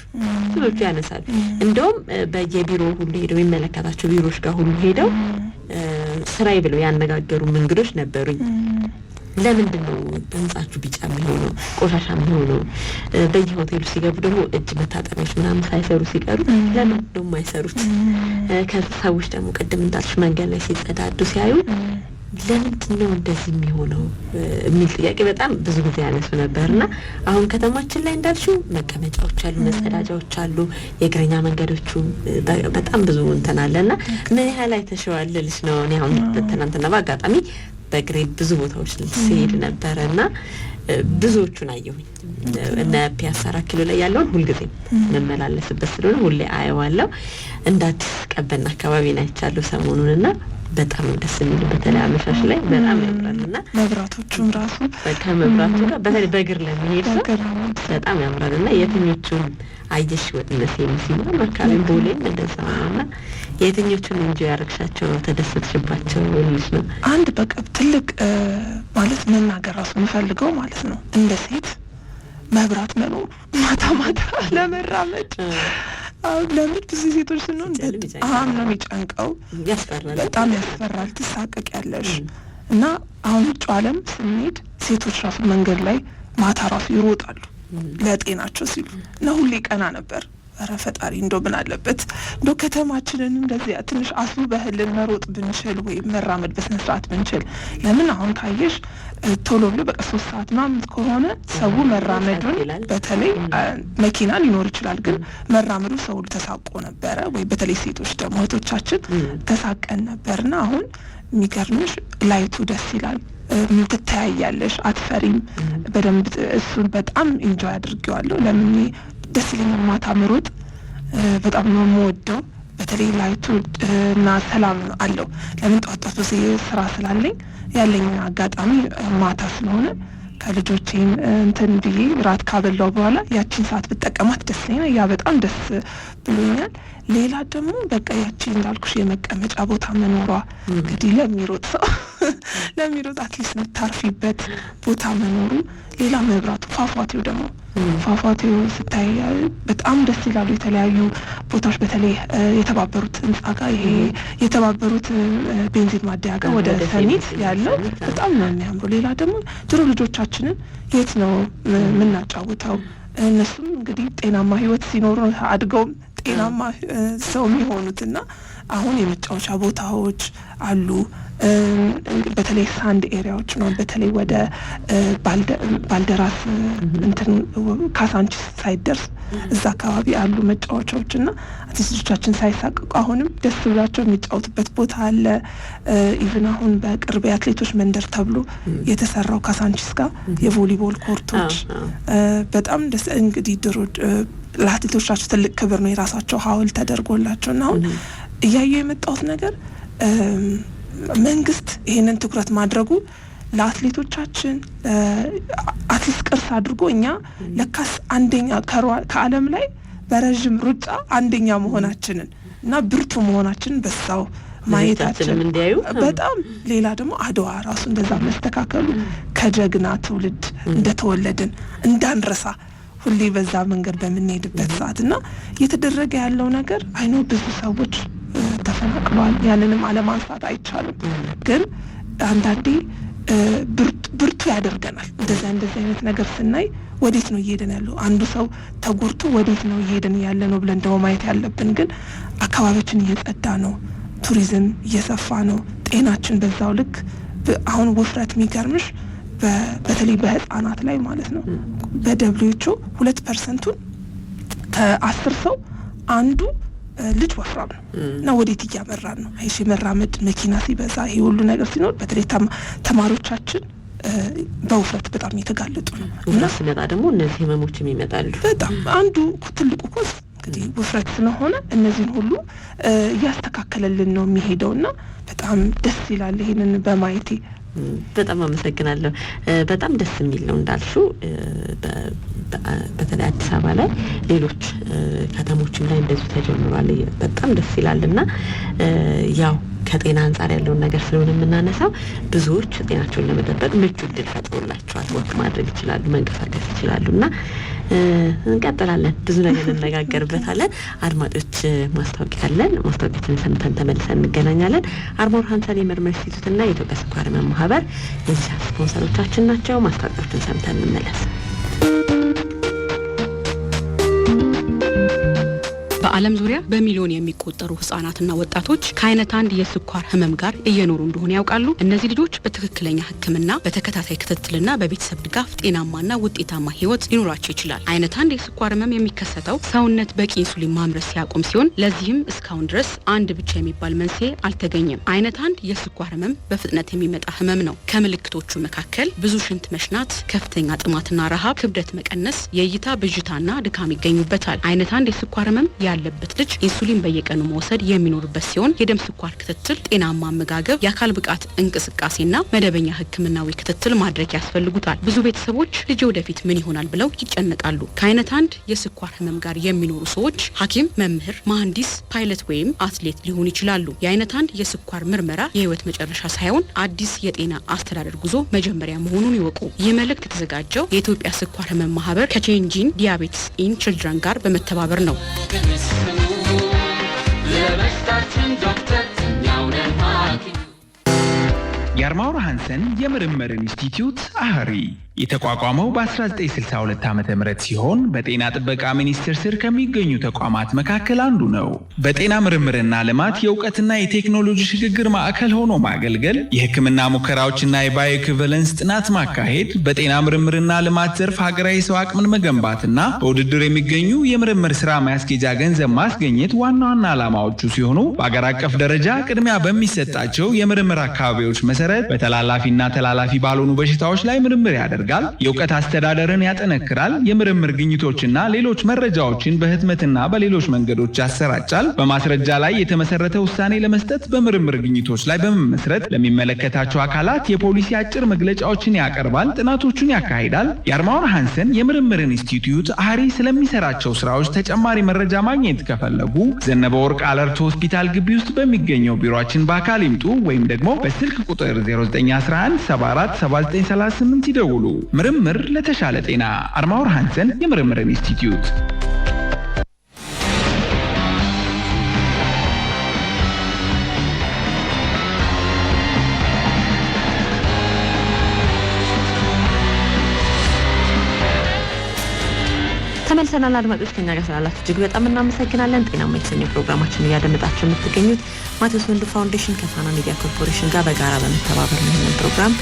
Speaker 2: ያነሳሉ። እንደውም በየቢሮ ሁሉ ሄደው የሚመለከታቸው ቢሮዎች ጋር ሁሉ ሄደው ስራዬ ብለው ያነጋገሩ እንግዶች ነበሩኝ። ለምንድን ነው ህንጻችሁ ቢጫ የሚሆነው ቆሻሻ የሚሆነው? በየሆቴሉ ሲገቡ ደግሞ እጅ መታጠቢያዎች ምናምን ሳይሰሩ ሲቀሩ ለምንድን ነው የማይሰሩት? ከሰዎች ደግሞ ቅድም እንዳልሽ መንገድ ላይ ሲጸዳዱ ሲያዩ ለምንድን ነው እንደዚህ የሚሆነው የሚል ጥያቄ በጣም ብዙ ጊዜ ያነሱ ነበርና አሁን ከተማችን ላይ እንዳልሽው መቀመጫዎች አሉ፣ መጸዳጃዎች አሉ፣ የእግረኛ መንገዶቹ በጣም ብዙ እንትን አለና ምን ያህል አይተሽዋል ልልሽ ነው። እኔ አሁን ትናንትና በአጋጣሚ በእግሬ ብዙ ቦታዎች ሲሄድ ነበረና ብዙዎቹን አየሁኝ። እነ ፒያሳ 4 ኪሎ ላይ ያለውን ሁልጊዜም መመላለስበት ስለሆነ ሁሌ አየዋለሁ። እንደ አዲስ ቀበና አካባቢ ናይቻለሁ ሰሞኑንና በጣም ደስ የሚል በተለይ አመሻሽ ላይ በጣም ያምራልና
Speaker 3: መብራቶቹም ራሱ
Speaker 2: ከመብራቱ ጋር በተለይ በእግር ለሚሄድ ሰው በጣም ያምራልና የትኞቹን አየሽ? ወጥነስ የሚሲማ አካባቢ ቦሌም እንደዛ ነውና የትኞቹን እንጂ ያረክሻቸው ተደሰትሽባቸው ልጅ ነው?
Speaker 3: አንድ በቃ ትልቅ ማለት መናገር ራሱ የምፈልገው ማለት ነው እንደ ሴት መብራት መኖሩ ማታ ለመራመድ ለምን ብዙ ሴቶች ስንሆን በጣም ነው የሚጨንቀው፣ በጣም ያስፈራል፣ ትሳቀቅ ያለሽ እና አሁን ውጭ ዓለም ስንሄድ ሴቶች ራሱ መንገድ ላይ ማታ ራሱ ይሮጣሉ ለጤናቸው ሲሉ እና ሁሌ ቀና ነበር። ኧረ ፈጣሪ እንደው ምን አለበት እንደው ከተማችንን እንደዚህ ትንሽ አስውበህልን መሮጥ ብንችል ወይም መራመድ በስነ ስርዓት ብንችል። ለምን አሁን ካየሽ ቶሎ ብሎ በቃ 3 ሰዓት ምናምን ከሆነ ሰው መራመዱን በተለይ መኪና ሊኖር ይችላል፣ ግን መራመዱ ሰው ተሳቆ ነበረ ወይ በተለይ ሴቶች ደግሞ እህቶቻችን ተሳቀን ነበርና አሁን የሚገርምሽ ላይቱ ደስ ይላል፣ ትተያያለሽ፣ አትፈሪም በደንብ። እሱን በጣም ኢንጆይ አድርጌዋለሁ። ለምን ደስ ይለኛል ማታ መሮጥ በጣም ነው የምወደው። በተለይ ላይቱ እና ሰላም አለው። ለምን ጧት ስራ ስላለኝ ያለኝ አጋጣሚ ማታ ስለሆነ ከልጆቼም እንትን ብዬ ራት ካበላው በኋላ ያቺን ሰዓት ብጠቀማት ደስ ይለኛል። ያ በጣም ደስ ብሎኛል። ሌላ ደግሞ በቃ ያቺ እንዳልኩሽ የመቀመጫ ቦታ መኖሯ እንግዲህ ለሚሮጥ ሰው ለሚሮጥ አትሊስት የምታርፊበት ቦታ መኖሩ፣ ሌላ መብራቱ፣ ፏፏቴው ስታይ በጣም ደስ ይላሉ። የተለያዩ ቦታዎች በተለይ የተባበሩት ህንጻ ጋር ይሄ የተባበሩት ቤንዚን ማደያ ጋር ወደ ሰሚት ያለው በጣም ነው የሚያምሩ። ሌላ ደግሞ ድሮ ልጆቻችንን የት ነው የምናጫውተው? እነሱም እንግዲህ ጤናማ ህይወት ሲኖሩ አድገውም ጤናማ ሰው የሚሆኑትና አሁን የመጫወቻ ቦታዎች አሉ። በተለይ ሳንድ ኤሪያዎች ነው። በተለይ ወደ ባልደራስ እንትን ካሳንቺስ ሳይደርስ እዛ አካባቢ አሉ መጫወቻዎችና አትሌቶቻችን ሳይሳቀቁ አሁንም ደስ ብላቸው የሚጫወቱበት ቦታ አለ። ኢቭን አሁን በቅርብ የአትሌቶች መንደር ተብሎ የተሰራው ካሳንቺስ ጋር የቮሊቦል ኮርቶች በጣም ደስ እንግዲህ ድሮ ለአትሌቶቻቸው ትልቅ ክብር ነው። የራሳቸው ሐውልት ተደርጎላቸውና አሁን እያየሁ የመጣሁት ነገር መንግስት ይሄንን ትኩረት ማድረጉ ለአትሌቶቻችን አትሌት ቅርስ አድርጎ እኛ ለካስ አንደኛ ከዓለም ላይ በረጅም ሩጫ አንደኛ መሆናችንን እና ብርቱ መሆናችንን በዛው ማየታችን በጣም ሌላ ደግሞ አድዋ ራሱ እንደዛ መስተካከሉ ከጀግና ትውልድ እንደተወለድን እንዳንረሳ ሁሌ በዛ መንገድ በምንሄድበት ሰዓትና እየተደረገ ያለው ነገር አይኖ ብዙ ሰዎች ተፈናቅሏል። ያንንም አለማንሳት አይቻልም። ግን አንዳንዴ ብርቱ ያደርገናል። እንደዚህ አይነት ነገር ስናይ ወዴት ነው እየሄድን ያለው? አንዱ ሰው ተጎድቶ ወዴት ነው እየሄድን ያለ ነው ብለን ደግሞ ማየት ያለብን። ግን አካባቢያችን እየጸዳ ነው፣ ቱሪዝም እየሰፋ ነው፣ ጤናችን በዛው ልክ አሁን ውፍረት የሚገርምሽ በተለይ በህፃናት ላይ ማለት ነው በደብሊውኤችኦ 2% ከ10 ሰው አንዱ ልጅ ወፍራም ነው እና ወዴት እያመራን ነው? አይሽ መራመድ መኪና ሲበዛ ይሄ ሁሉ ነገር ሲኖር በተለይ ተማሪዎቻችን በውፍረት በጣም የተጋለጡ ነው
Speaker 2: እና ሲመጣ ደግሞ እነዚህ ህመሞችም ይመጣሉ።
Speaker 3: በጣም አንዱ ትልቁ ኮዝ እንግዲህ ውፍረት ስለሆነ እነዚህን ሁሉ እያስተካከለልን ነው የሚሄደውና በጣም ደስ ይላል ይሄንን በማየቴ።
Speaker 2: በጣም አመሰግናለሁ። በጣም ደስ የሚል ነው እንዳልሽው። በተለይ አዲስ አበባ ላይ ሌሎች ከተሞችም ላይ እንደዚሁ ተጀምሯል። በጣም ደስ ይላልና ያው ከጤና አንጻር ያለውን ነገር ስለሆነ የምናነሳው ብዙዎች ጤናቸውን ለመጠበቅ ምቹ እድል ፈጥሮላቸዋል። ወክ ማድረግ ይችላሉ፣ መንቀሳቀስ ይችላሉና እንቀጥላለን። ብዙ ነገር እንነጋገርበታለን። አድማጮች ማስታወቂያ አለን። ማስታወቂያችንን ሰምተን ተመልሰን እንገናኛለን። አርሞር ሃንሰን የምርምር ኢንስቲትዩትና የኢትዮጵያ ስኳር ህመም ማህበር የዚህ ስፖንሰሮቻችን ናቸው። ማስታወቂያዎችን ሰምተን እንመለስ።
Speaker 4: በዓለም ዙሪያ በሚሊዮን የሚቆጠሩ ህጻናትና ወጣቶች ከአይነት አንድ የስኳር ህመም ጋር እየኖሩ እንደሆነ ያውቃሉ? እነዚህ ልጆች በትክክለኛ ሕክምና በተከታታይ ክትትልና በቤተሰብ ድጋፍ ጤናማና ውጤታማ ህይወት ሊኖራቸው ይችላል። አይነት አንድ የስኳር ህመም የሚከሰተው ሰውነት በቂ ኢንሱሊን ማምረት ሲያቆም ሲሆን ለዚህም እስካሁን ድረስ አንድ ብቻ የሚባል መንስኤ አልተገኘም። አይነት አንድ የስኳር ህመም በፍጥነት የሚመጣ ህመም ነው። ከምልክቶቹ መካከል ብዙ ሽንት መሽናት፣ ከፍተኛ ጥማትና ረሃብ፣ ክብደት መቀነስ፣ የእይታ ብዥታና ድካም ይገኙበታል። አይነት አንድ የስኳር ህመም ያለበት ልጅ ኢንሱሊን በየቀኑ መውሰድ የሚኖርበት ሲሆን የደም ስኳር ክትትል፣ ጤናማ አመጋገብ፣ የአካል ብቃት እንቅስቃሴና መደበኛ ህክምናዊ ክትትል ማድረግ ያስፈልጉታል። ብዙ ቤተሰቦች ልጅ ወደፊት ምን ይሆናል ብለው ይጨነቃሉ። ከአይነት አንድ የስኳር ህመም ጋር የሚኖሩ ሰዎች ሐኪም፣ መምህር፣ መሐንዲስ፣ ፓይለት ወይም አትሌት ሊሆኑ ይችላሉ። የአይነት አንድ የስኳር ምርመራ የህይወት መጨረሻ ሳይሆን አዲስ የጤና አስተዳደር ጉዞ መጀመሪያ መሆኑን ይወቁ። ይህ መልእክት የተዘጋጀው የኢትዮጵያ ስኳር ህመም ማህበር ከቼንጂን ዲያቤትስ ኢን ችልድረን ጋር በመተባበር ነው።
Speaker 5: የአርሞር ሃንሰን የምርምር ኢንስቲትዩት አህሪ የተቋቋመው በ1962 ዓ.ም ሲሆን በጤና ጥበቃ ሚኒስቴር ስር ከሚገኙ ተቋማት መካከል አንዱ ነው። በጤና ምርምርና ልማት የእውቀትና የቴክኖሎጂ ሽግግር ማዕከል ሆኖ ማገልገል፣ የህክምና ሙከራዎችና የባዮኢኩቫለንስ ጥናት ማካሄድ፣ በጤና ምርምርና ልማት ዘርፍ ሀገራዊ ሰው አቅምን መገንባትና በውድድር የሚገኙ የምርምር ስራ ማስኬጃ ገንዘብ ማስገኘት ዋና ዋና ዓላማዎቹ ሲሆኑ በአገር አቀፍ ደረጃ ቅድሚያ በሚሰጣቸው የምርምር አካባቢዎች መሰረት በተላላፊና ተላላፊ ባልሆኑ በሽታዎች ላይ ምርምር ያደርጋል። ያደርጋል፣ የእውቀት አስተዳደርን ያጠነክራል፣ የምርምር ግኝቶችና ሌሎች መረጃዎችን በህትመትና በሌሎች መንገዶች ያሰራጫል። በማስረጃ ላይ የተመሰረተ ውሳኔ ለመስጠት በምርምር ግኝቶች ላይ በመመስረት ለሚመለከታቸው አካላት የፖሊሲ አጭር መግለጫዎችን ያቀርባል፣ ጥናቶችን ያካሂዳል። የአርማወር ሃንሰን የምርምር ኢንስቲትዩት አህሪ ስለሚሰራቸው ስራዎች ተጨማሪ መረጃ ማግኘት ከፈለጉ ዘነበ ወርቅ አለርት ሆስፒታል ግቢ ውስጥ በሚገኘው ቢሮአችን በአካል ይምጡ ወይም ደግሞ በስልክ ቁጥር 0911 74 7938 ይደውሉ። ምርምር ለተሻለ ጤና። አርማወር ሃንሰን የምርምር ኢንስቲትዩት።
Speaker 2: ተመልሰናል። አድማጮች ከኛ ጋር ስላላችሁ እጅግ በጣም እናመሰግናለን። ጤናማ የተሰኘው ፕሮግራማችን እያደመጣችሁ የምትገኙት ማቴዎስ ወንዱ ፋውንዴሽን ከፋና ሚዲያ ኮርፖሬሽን ጋር በጋራ በመተባበር ነው ይህንን ፕሮግራም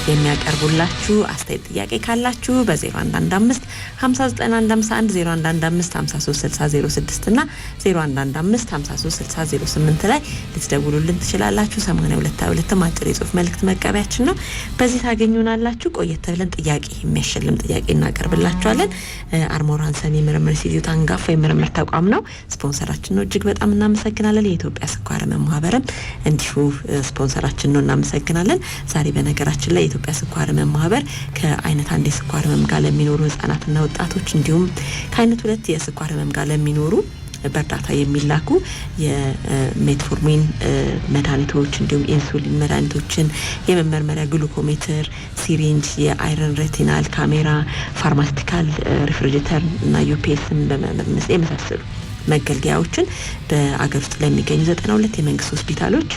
Speaker 2: የሚያቀርቡላችሁ። አስተያየት ጥያቄ ካላችሁ በ0115 5951 0115 536006 እና 0115 536008 ላይ ልትደውሉልን ትችላላችሁ። 8222 አጭር የጽሁፍ መልእክት መቀበያችን ነው። በዚህ ታገኙናላችሁ። ቆየት ብለን ጥያቄ የሚያሸልም ጥያቄ እናቀርብላችኋለን። አርማወር ሃንሰን የምርምር ኢንስቲትዩት አንጋፋ የምርምር ተቋም ነው። ስፖንሰራችን ነው። እጅግ በጣም እናመሰግናለን። የኢትዮጵያ ስኳር ህመም ማህበርም እንዲሁ ስፖንሰራችን ነው። እናመሰግናለን። ዛሬ በነገራችን ላይ የኢትዮጵያ ስኳር ህመም ማህበር ከአይነት 1 የስኳር ህመም ጋር ለሚኖሩ ህጻናትና ወጣቶች እንዲሁም ከአይነት 2 የስኳር ህመም ጋር ለሚኖሩ በእርዳታ የሚላኩ የሜትፎርሚን መድኃኒቶች እንዲሁም ኢንሱሊን መድኃኒቶችን፣ የመመርመሪያ ግሉኮሜትር፣ ሲሪንጅ፣ የአይረን ሬቲናል ካሜራ፣ ፋርማሲቲካል ሪፍሪጅሬተር እና ዩፒኤስን በመመርመስ የመሳሰሉ መገልገያዎችን በአገር ውስጥ ለሚገኙ 92 የመንግስት ሆስፒታሎች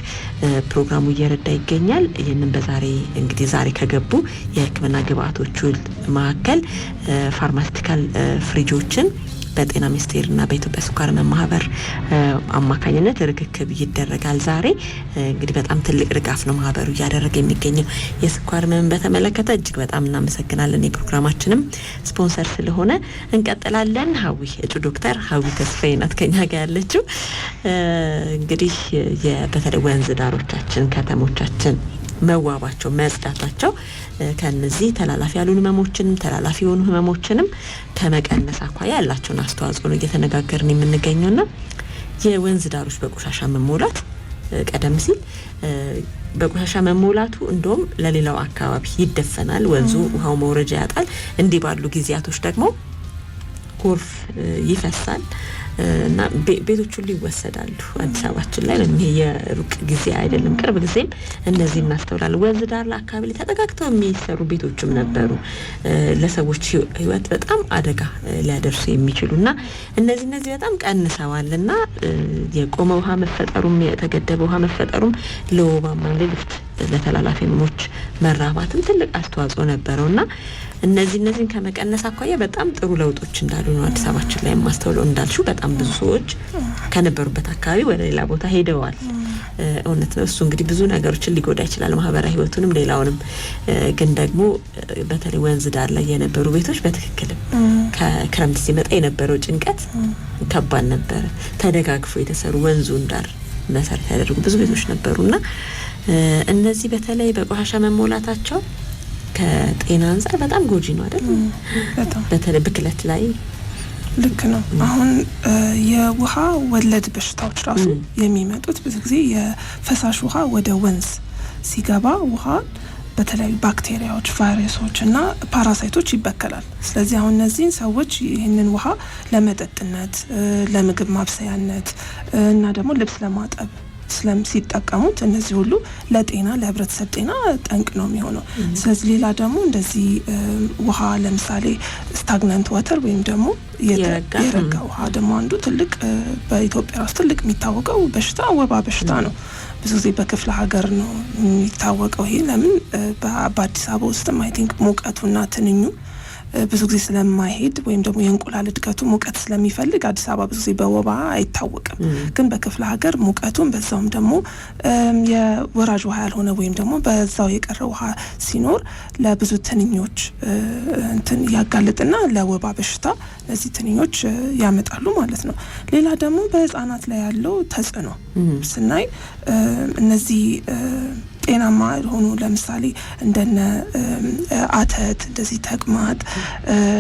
Speaker 2: ፕሮግራሙ እየረዳ ይገኛል። ይህንን በዛሬ እንግዲህ ዛሬ ከገቡ የህክምና ግብአቶች መካከል ፋርማሲቲካል ፍሪጆችን በጤና ሚኒስቴርና በኢትዮጵያ ስኳር ህመም ማህበር አማካኝነት ርክክብ ይደረጋል። ዛሬ እንግዲህ በጣም ትልቅ ድጋፍ ነው ማህበሩ እያደረገ የሚገኘው። የስኳር ህመም በተመለከተ እጅግ በጣም እናመሰግናለን። የፕሮግራማችንም ስፖንሰር ስለሆነ እንቀጥላለን። እጩ ዶክተር ሀዊ ተስፋዬ ናት ከኛ ጋር ያለችው። እንግዲህ በተለይ ወንዝ ዳሮቻችን፣ ከተሞቻችን መዋባቸው መጽዳታቸው ከነዚህ ተላላፊ ያሉ ህመሞችንም ተላላፊ የሆኑ ህመሞችንም ከመቀነስ አኳያ ያላቸውን አስተዋጽኦ ነው እየተነጋገርን የምንገኘውና የወንዝ ዳሮች በቆሻሻ መሞላት ቀደም ሲል በቆሻሻ መሞላቱ እንደውም ለሌላው አካባቢ ይደፈናል፣ ወንዙ ውሃው መውረጃ ያጣል። እንዲህ ባሉ ጊዜያቶች ደግሞ ጎርፍ ይፈሳል እና ቤቶች ሁሉ ይወሰዳሉ። አዲስ አበባችን ላይ ነው። የሩቅ ጊዜ አይደለም፣ ቅርብ ጊዜም እነዚህ እናስተውላለን። ወንዝ ዳር አካባቢ ላይ ተጠጋግተው የሚሰሩ ቤቶችም ነበሩ፣ ለሰዎች ህይወት በጣም አደጋ ሊያደርሱ የሚችሉና እነዚህ በጣም ቀንሰዋልና የቆመ ውሃ መፈጠሩም የተገደበ ውሃ መፈጠሩም ለወባማ ሌሎች ለተላላፊ ህመሞች መራባትም ትልቅ አስተዋጽኦ ነበረውና እነዚህን ከመቀነስ አኳያ በጣም ጥሩ ለውጦች እንዳሉ ነው አዲስ አበባችን ላይ ማስተውለው። እንዳልሽው በጣም ብዙ ሰዎች ከነበሩበት አካባቢ ወደ ሌላ ቦታ ሄደዋል። እውነት ነው። እሱ እንግዲህ ብዙ ነገሮችን ሊጎዳ ይችላል፣ ማህበራዊ ህይወቱንም ሌላውንም። ግን ደግሞ በተለይ ወንዝ ዳር ላይ የነበሩ ቤቶች በትክክልም ከክረምት ሲመጣ የነበረው ጭንቀት ከባድ ነበረ። ተደጋግፎ የተሰሩ ወንዙን ዳር መሰረት ያደረጉ ብዙ ቤቶች ነበሩና እነዚህ በተለይ በቆሻሻ መሞላታቸው ከጤና አንፃር በጣም ጎጂ ነው አይደል? በተለይ ብክለት ላይ
Speaker 3: ልክ ነው። አሁን የውሃ ወለድ በሽታዎች ራሱ የሚመጡት ብዙ ጊዜ የፈሳሽ ውሃ ወደ ወንዝ ሲገባ ውሃ በተለያዩ ባክቴሪያዎች፣ ቫይረሶች እና ፓራሳይቶች ይበከላል። ስለዚህ አሁን እነዚህን ሰዎች ይህንን ውሃ ለመጠጥነት፣ ለምግብ ማብሰያነት እና ደግሞ ልብስ ለማጠብ ሲጠቀሙት እነዚህ ሁሉ ለጤና ለህብረተሰብ ጤና ጠንቅ ነው የሚሆነው። ስለዚህ ሌላ ደግሞ እንደዚህ ውሃ ለምሳሌ ስታግናንት ዋተር ወይም ደግሞ የረጋ ውሃ ደግሞ አንዱ ትልቅ በኢትዮጵያ ውስጥ ትልቅ የሚታወቀው በሽታ ወባ በሽታ ነው። ብዙ ጊዜ በክፍለ ሀገር ነው የሚታወቀው። ይሄ ለምን በአዲስ አበባ ውስጥም አይ ቲንክ ሙቀቱና ትንኙ ብዙ ጊዜ ስለማይሄድ ወይም ደግሞ የእንቁላል እድገቱ ሙቀት ስለሚፈልግ አዲስ አበባ ብዙ ጊዜ በወባ አይታወቅም። ግን በክፍለ ሀገር ሙቀቱን በዛውም ደግሞ የወራጅ ውሃ ያልሆነ ወይም ደግሞ በዛው የቀረ ውሃ ሲኖር ለብዙ ትንኞች እንትን ያጋልጥና ለወባ በሽታ እነዚህ ትንኞች ያመጣሉ ማለት ነው። ሌላ ደግሞ በህፃናት ላይ ያለው ተጽዕኖ ስናይ እነዚህ ጤናማ ሆኖ ለምሳሌ እንደነ አተት እንደዚህ ተቅማጥ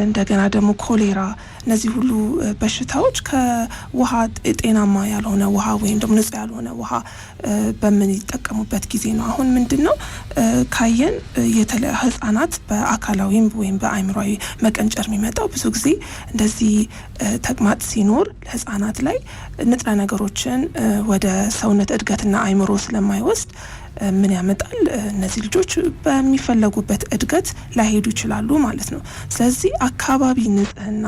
Speaker 3: እንደገና ደግሞ ኮሌራ እነዚህ ሁሉ በሽታዎች ከውሃ ጤናማ ያልሆነ ውሃ ወይም ደግሞ ንጹህ ያልሆነ ውሃ በምንጠቀሙበት ጊዜ ነው። አሁን ምንድነው ካየን ህጻናት በአካላዊም ወይም በአእምሮአዊ መቀንጨር የሚመጣው ብዙ ጊዜ እንደዚህ ተቅማጥ ሲኖር ህጻናት ላይ ንጥረ ነገሮችን ወደ ሰውነት እድገትና አእምሮ ስለማይወስድ ምን ያመጣል? እነዚህ ልጆች በሚፈለጉበት እድገት ላይሄዱ ይችላሉ ማለት ነው። ስለዚህ አካባቢ ንጽህና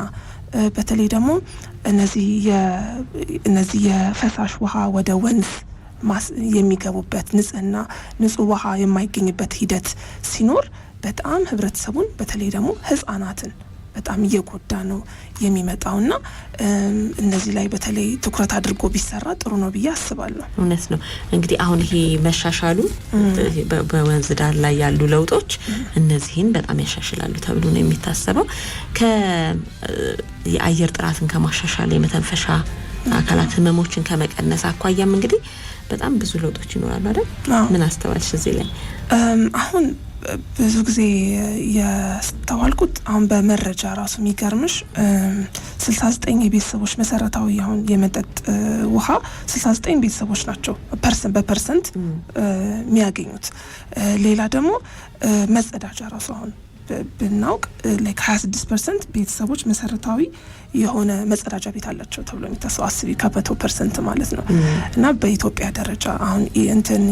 Speaker 3: በተለይ ደግሞ እነዚህ የፈሳሽ ውሃ ወደ ወንዝ የሚገቡበት ንጽህና ንጹህ ውሃ የማይገኝበት ሂደት ሲኖር በጣም ህብረተሰቡን በተለይ ደግሞ ህጻናትን በጣም እየጎዳ ነው የሚመጣውና እነዚህ ላይ በተለይ ትኩረት አድርጎ ቢሰራ ጥሩ ነው ብዬ አስባለሁ።
Speaker 2: እውነት ነው። እንግዲህ አሁን ይሄ መሻሻሉ በወንዝ ዳር ላይ ያሉ ለውጦች እነዚህን በጣም ያሻሽላሉ ተብሎ ነው የሚታሰበው። የአየር ጥራትን ከማሻሻል የመተንፈሻ አካላት ህመሞችን ከመቀነስ አኳያም እንግዲህ በጣም ብዙ ለውጦች ይኖራሉ አይደል? ምን አስተዋልሽ እዚህ ላይ?
Speaker 3: አሁን ብዙ ጊዜ ያስተዋልኩት አሁን በመረጃ ራሱ የሚገርምሽ 69 ቤተሰቦች መሰረታዊ አሁን የመጠጥ ውሃ 69 ቤተሰቦች ናቸው በፐርሰንት የሚያገኙት። ሌላ ደግሞ መጸዳጃ ራሱ አሁን ብናውቅ like 26% ቤተሰቦች መሰረታዊ የሆነ መጸዳጃ ቤት አላቸው ተብሎ የሚታሰበው 10% ማለት ነው። እና በኢትዮጵያ ደረጃ አሁን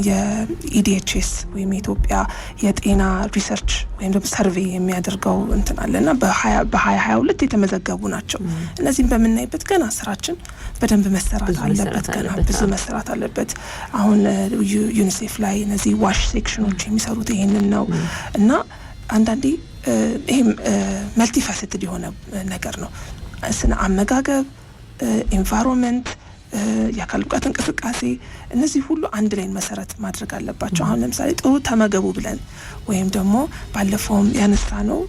Speaker 3: የኢዲኤችኤስ ወይም የኢትዮጵያ የጤና ሪሰርች ወይም ደግሞ ሰርቬይ የሚያደርገው አለና በ2022 የተመዘገቡ ናቸው። እነዚህን በምናይበት ገና ስራችን በደንብ መሰራት አለበት። ገና ብዙ መሰራት አለበት። አሁን ዩኒሴፍ ላይ እነዚህ ዋሽ ሴክሽኖች የሚሰሩት ይሄንን ነው እና አንዳንዴ ይሄም መልቲፋሴትድ የሆነ ነገር ነው። ስነ አመጋገብ፣ ኤንቫይሮንመንት፣ የአካል ብቃት እንቅስቃሴ እነዚህ ሁሉ አንድ ላይ መሰረት ማድረግ አለባቸው። አሁን ለምሳሌ ጥሩ ተመገቡ ብለን ወይም ደግሞ ባለፈውም ያነሳ ነው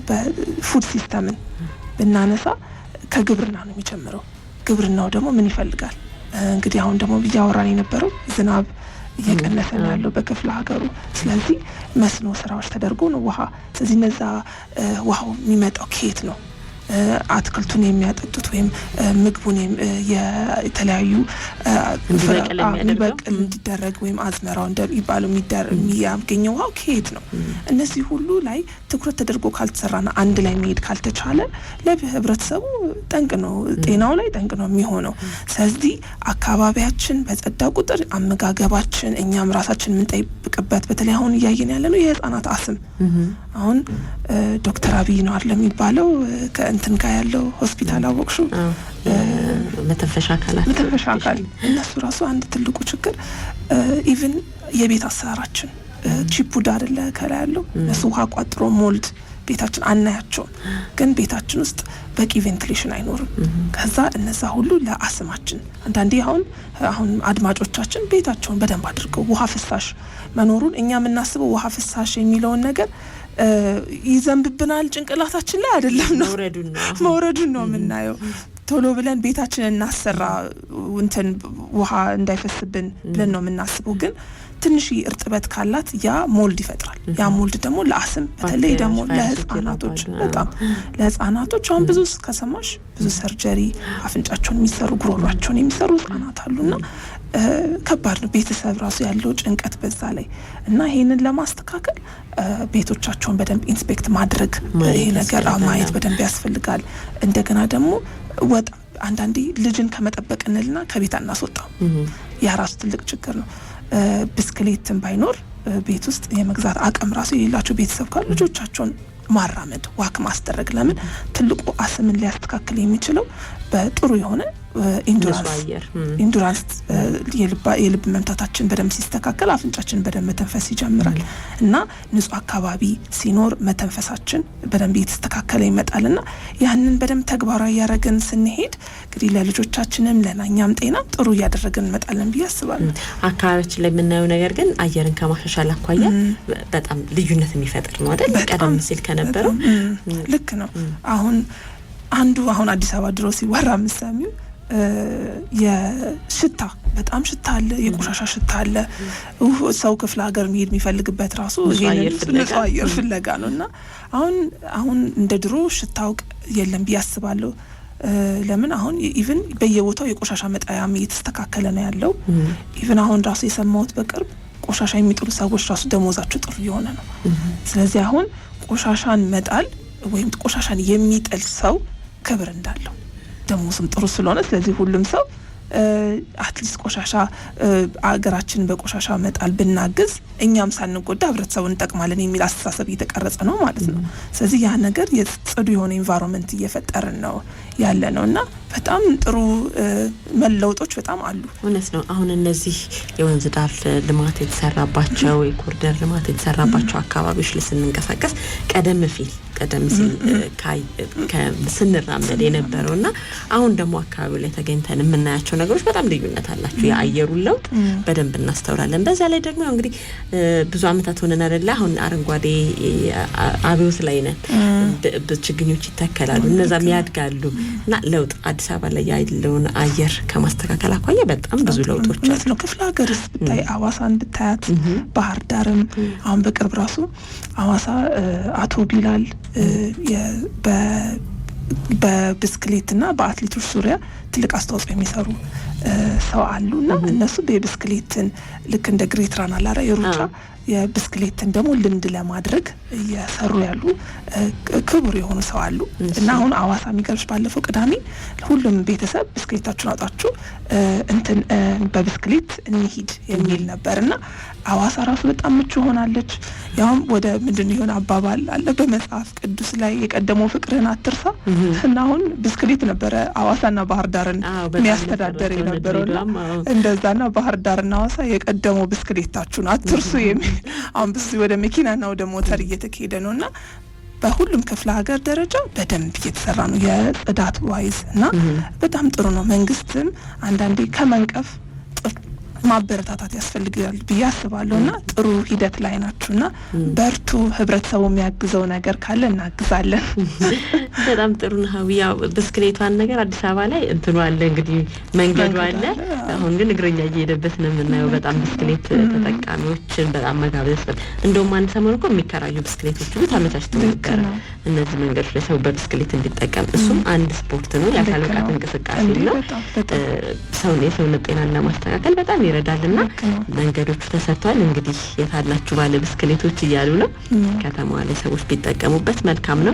Speaker 3: በፉድ ሲስተምን ብናነሳ ከግብርና ነው የሚጀምረው። ግብርናው ደግሞ ምን ይፈልጋል? እንግዲህ አሁን ደግሞ እያወራን የነበረው ዝናብ እየቀነሰ ነው ያለው በክፍለ ሀገሩ። ስለዚህ መስኖ ስራዎች ተደርጎ ነው ውሃ። ስለዚህ እነዛ ውሃው የሚመጣው ከየት ነው? አትክልቱን የሚያጠጡት ወይም ምግቡን የተለያዩ እንዲበቅል እንዲደረግ ወይም አዝመራው እንደሚባለው የሚያገኘው ውሃው ከየት ነው? እነዚህ ሁሉ ላይ ትኩረት ተደርጎ ካልተሰራና አንድ ላይ መሄድ ካልተቻለ ለህብረተሰቡ ጠንቅ ነው፣ ጤናው ላይ ጠንቅ ነው የሚሆነው። ስለዚህ አካባቢያችን በጸዳ ቁጥር አመጋገባችን እኛም ራሳችን የምንጠይቅበት በተለይ አሁን እያየን ያለ ነው የህፃናት አስም። አሁን ዶክተር አብይ ነው አይደል የሚባለው ከእንትን ጋር ያለው ሆስፒታል አወቅሹ
Speaker 2: መተንፈሻ አካል
Speaker 3: እነሱ ራሱ አንድ ትልቁ ችግር ኢቭን የቤት አሰራራችን ቺፑድ አይደለ ከላይ ያለው እሱ ውሃ ቋጥሮ ሞልድ ቤታችን አናያቸው፣ ግን ቤታችን ውስጥ በቂ ቬንቲሌሽን አይኖርም። ከዛ እነዛ ሁሉ ለአስማችን አንዳንዴ አሁን አድማጮቻችን ቤታቸውን በደንብ አድርገው ውሃ ፍሳሽ መኖሩን እኛ የምናስበው ውሃ ፍሳሽ የሚለውን ነገር ይዘንብብናል ጭንቅላታችን ላይ አይደለም ነው መውረዱን ነው የምናየው። ቶሎ ብለን ቤታችንን እናሰራ ውሃ እንዳይፈስብን ብለን ነው የምናስበው። ግን ትንሽ እርጥበት ካላት ያ ሞልድ ይፈጥራል። ያ ሞልድ ደግሞ ለአስም በተለይ ደግሞ ለህፃናቶች በጣም ለህፃናቶች አሁን ብዙ ከሰማሽ ብዙ ሰርጀሪ አፍንጫቸውን የሚሰሩ ጉሮሯቸውን የሚሰሩ ህፃናት አሉና ከባድ ነው። ቤተሰብ ራሱ ያለው ጭንቀት በዛ ላይ እና ይሄንን ለማስተካከል ቤቶቻቸውን በደንብ ኢንስፔክት ማድረግ ይሄ ነገር ማየት በደንብ ያስፈልጋል። እንደገና ደግሞ አንዳንዴ ልጅን ከመጠበቅ እንልና ከቤት አናስወጣው። ያ ራሱ ትልቅ ችግር ነው። ብስክሌትን ባይኖር ቤት ውስጥ የመግዛት አቅም ራሱ የሌላቸው ቤተሰብ ካሉ ልጆቻቸውን ማራመድ ዋክ ማስደረግ ለምን ትልቁ አስምን ሊያስተካክል የሚችለው በጥሩ የሆነ ኢንዱራንስ የልብ መምታታችን በደንብ ሲስተካከል አፍንጫችን በደንብ መተንፈስ ይጀምራል እና ንጹህ አካባቢ ሲኖር መተንፈሳችን በደንብ እየተስተካከለ ይመጣልና ያንን በደንብ ተግባራዊ ያደረግን ስንሄድ እንግዲህ ለልጆቻችንም ለናኛም ጤና ጥሩ እያደረግን እንመጣለን ብዬ አስባለሁ።
Speaker 2: አካባቢያችን ላይ የምናየው ነገር ግን አየርን ከማሻሻል አኳያ በጣም ልዩነት የሚፈጥር ነው አይደል? ቀደም ሲል ከነበረው
Speaker 3: ልክ ነው። አሁን አዲስ አበባ ድሮ ሲወራ ምሳሚው የሽታ በጣም ሽታ አለ የቆሻሻ ሽታ አለ ሰው ክፍለ ሀገር መሄድ የሚፈልግበት ራሱ ንጹህ አየር ፍለጋ ነውና አሁን እንደ ድሮ ሽታው የለም ቢያስባለሁ ለምን አሁን ኢቭን በየቦታው የቆሻሻ መጣያም እየተስተካከለ ነው ያለው ኢቭን አሁን ራሱ የሰማሁት በቅርብ ቆሻሻ የሚጥሉ ሰዎች ራሱ ደሞዛቸው ጥሩ የሆነ ነው ስለዚህ አሁን ቆሻሻን መጣል ወይም ቆሻሻን የሚጥል ሰው ክብር እንዳለው ደሞዝም ጥሩ ስለሆነ ስለዚህ ሁሉም ሰው አትሊስት ቆሻሻ አገራችን በቆሻሻ መጣል ብናግዝ እኛም ሳንጎዳ ህብረተሰቡን እንጠቅማለን የሚል አስተሳሰብ እየተቀረጸ ነው ማለት ነው ስለዚህ ያ ነገር የጽዱ የሆነ ኢንቫይሮንመንት እየፈጠርን ነው ያለ ነውና በጣም ጥሩ መለውጦች በጣም አሉ
Speaker 2: እውነት ነው አሁን እነዚህ የወንዝ ዳር ልማት የተሰራባቸው የኮሪደር ልማት የተሰራባቸው አካባቢዎች ለስንንቀሳቀስ ቀደም ሲል ስንራመድ የነበረውና አሁን ደግሞ አካባቢው ላይ ተገኝተን የምናያቸው ነገሮች በጣም ልዩነት አላቸው የአየሩን ለውጥ በደንብ እናስተውላለን በዛ ላይ ደግሞ እንግዲህ ብዙ አመታት ሆነን አይደለ አሁን አረንጓዴ አብዮት ላይ ነን ችግኞች ይተከላሉ እነዛም ያድጋሉ እና ለውጥ አዲስ አበባ ላይ ያለውን አየር ከማስተካከል አኳያ በጣም ብዙ ለውጦች አሉ
Speaker 3: ክፍለ ሀገርስ ብታይ አዋሳን ብታያት ባህር ዳርም አሁን በቅርብ ራሱ አዋሳ አቶ ቢላል በብስክሌትና በአትሌቶች ዙሪያ ትልቅ አስተዋጽኦ የሚሰሩ ሰው አሉና እነሱ በብስክሌትን ልክ እንደ ግሬት ራን አላራ የሩጫ የብስክሌትን ደግሞ ልምድ ለማድረግ እየሰሩ ያሉ ክቡር የሆኑ ሰው አሉ እና አሁን አዋሳ የሚገርምሽ ባለፈው ቅዳሜ ሁሉም ቤተሰብ ብስክሌታችሁን አውጣችሁ በብስክሌት እንሂድ የሚል ነበርና አዋሳ ራሱ በጣም ምቹ ሆናለች ያውም ወደ ምንድን ይሆን አባባል አለ በመጽሐፍ ቅዱስ ላይ የቀደመው ፍቅርህን አትርሳ እና አሁን ብስክሌት ነበረ አዋሳና ባህር ዳርን የሚያስተዳደር የነበረውና እንደዛና ባህር ዳርና አዋሳ የቀደመው ብስክሌታችሁን አትርሱ የሚል አሁን ብዙ ወደ መኪናና ወደ ሞተር እየተካሄደ ነውና በሁሉም ክፍለ ሀገር ደረጃ በደንብ እየተሰራ ነው የጽዳት ዋይዝ እና በጣም ጥሩ ነው መንግስትም አንዳንዴ ከመንቀፍ ማበረታታት ያስፈልጋል በያስባለውና ጥሩ ሂደት ላይ ናችሁና በርቱ ህብረተሰቡ የሚያግዘው ነገር ካለ እናግዛለን
Speaker 2: በጣም ጥሩ ነው ያው ብስክሌቷን ነገር አዲስ አበባ ላይ እንትኑ አለ እንግዲህ መንገዱ አለ አሁን ግን እግረኛ እየሄደበት ነው የምናየው በጣም ብስክሌት ተጠቃሚዎችን በጣም መጋበዝ እንደውም አንድ ሰሞን እኮ የሚከራዩ ብስክሌቶች ሁሉ ተመቻችተው ነበር እነዚህ መንገዶች ላይ ሰው በብስክሌት እንዲጠቀም እሱም አንድ ስፖርት ነው የአካል ብቃት እንቅስቃሴ ነው የሰውነት ጤናን ለማስተካከል በጣም ይረዳልና መንገዶቹ ተሰርተዋል እንግዲህ የታላችሁ ባለ ብስክሌቶች እያሉ ነው ከተማዋ ላይ ሰዎች ቢጠቀሙበት መልካም ነው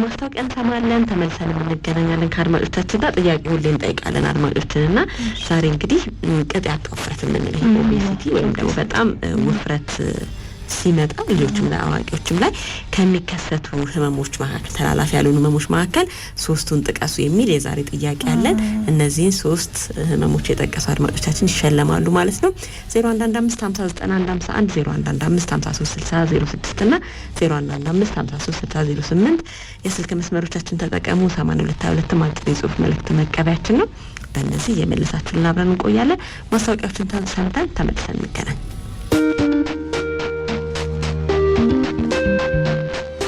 Speaker 2: ማስታወቂያ እንሰማለን ተመልሰን እንገናኛለን ከአድማጮቻችን ጋር ጥያቄ ሁሌ እንጠይቃለን አድማጮችንና ዛሬ እንግዲህ ቅጥ ያጣውፍረት የምንለው ኦቤሲቲ ወይም ደግሞ በጣም ውፍረት ሲመጣ ልጆችም ላይ አዋቂዎችም ላይ ከሚከሰቱ ህመሞች መካከል ተላላፊ ያልሆኑ ህመሞች መካከል ሶስቱን ጥቀሱ የሚል የዛሬ ጥያቄ አለን እነዚህን ሶስት ህመሞች የጠቀሱ አድማጮቻችን ይሸለማሉ ማለት ነው 01155951 0115536006 እና 0115536008 የስልክ መስመሮቻችን ተጠቀሙ 8222 ማለት የጽሁፍ መልእክት መቀበያችን ነው በእነዚህ የመለሳችሁልን አብረን እንቆያለን ማስታወቂያዎችን ተሰምተን ተመልሰን እንገናኝ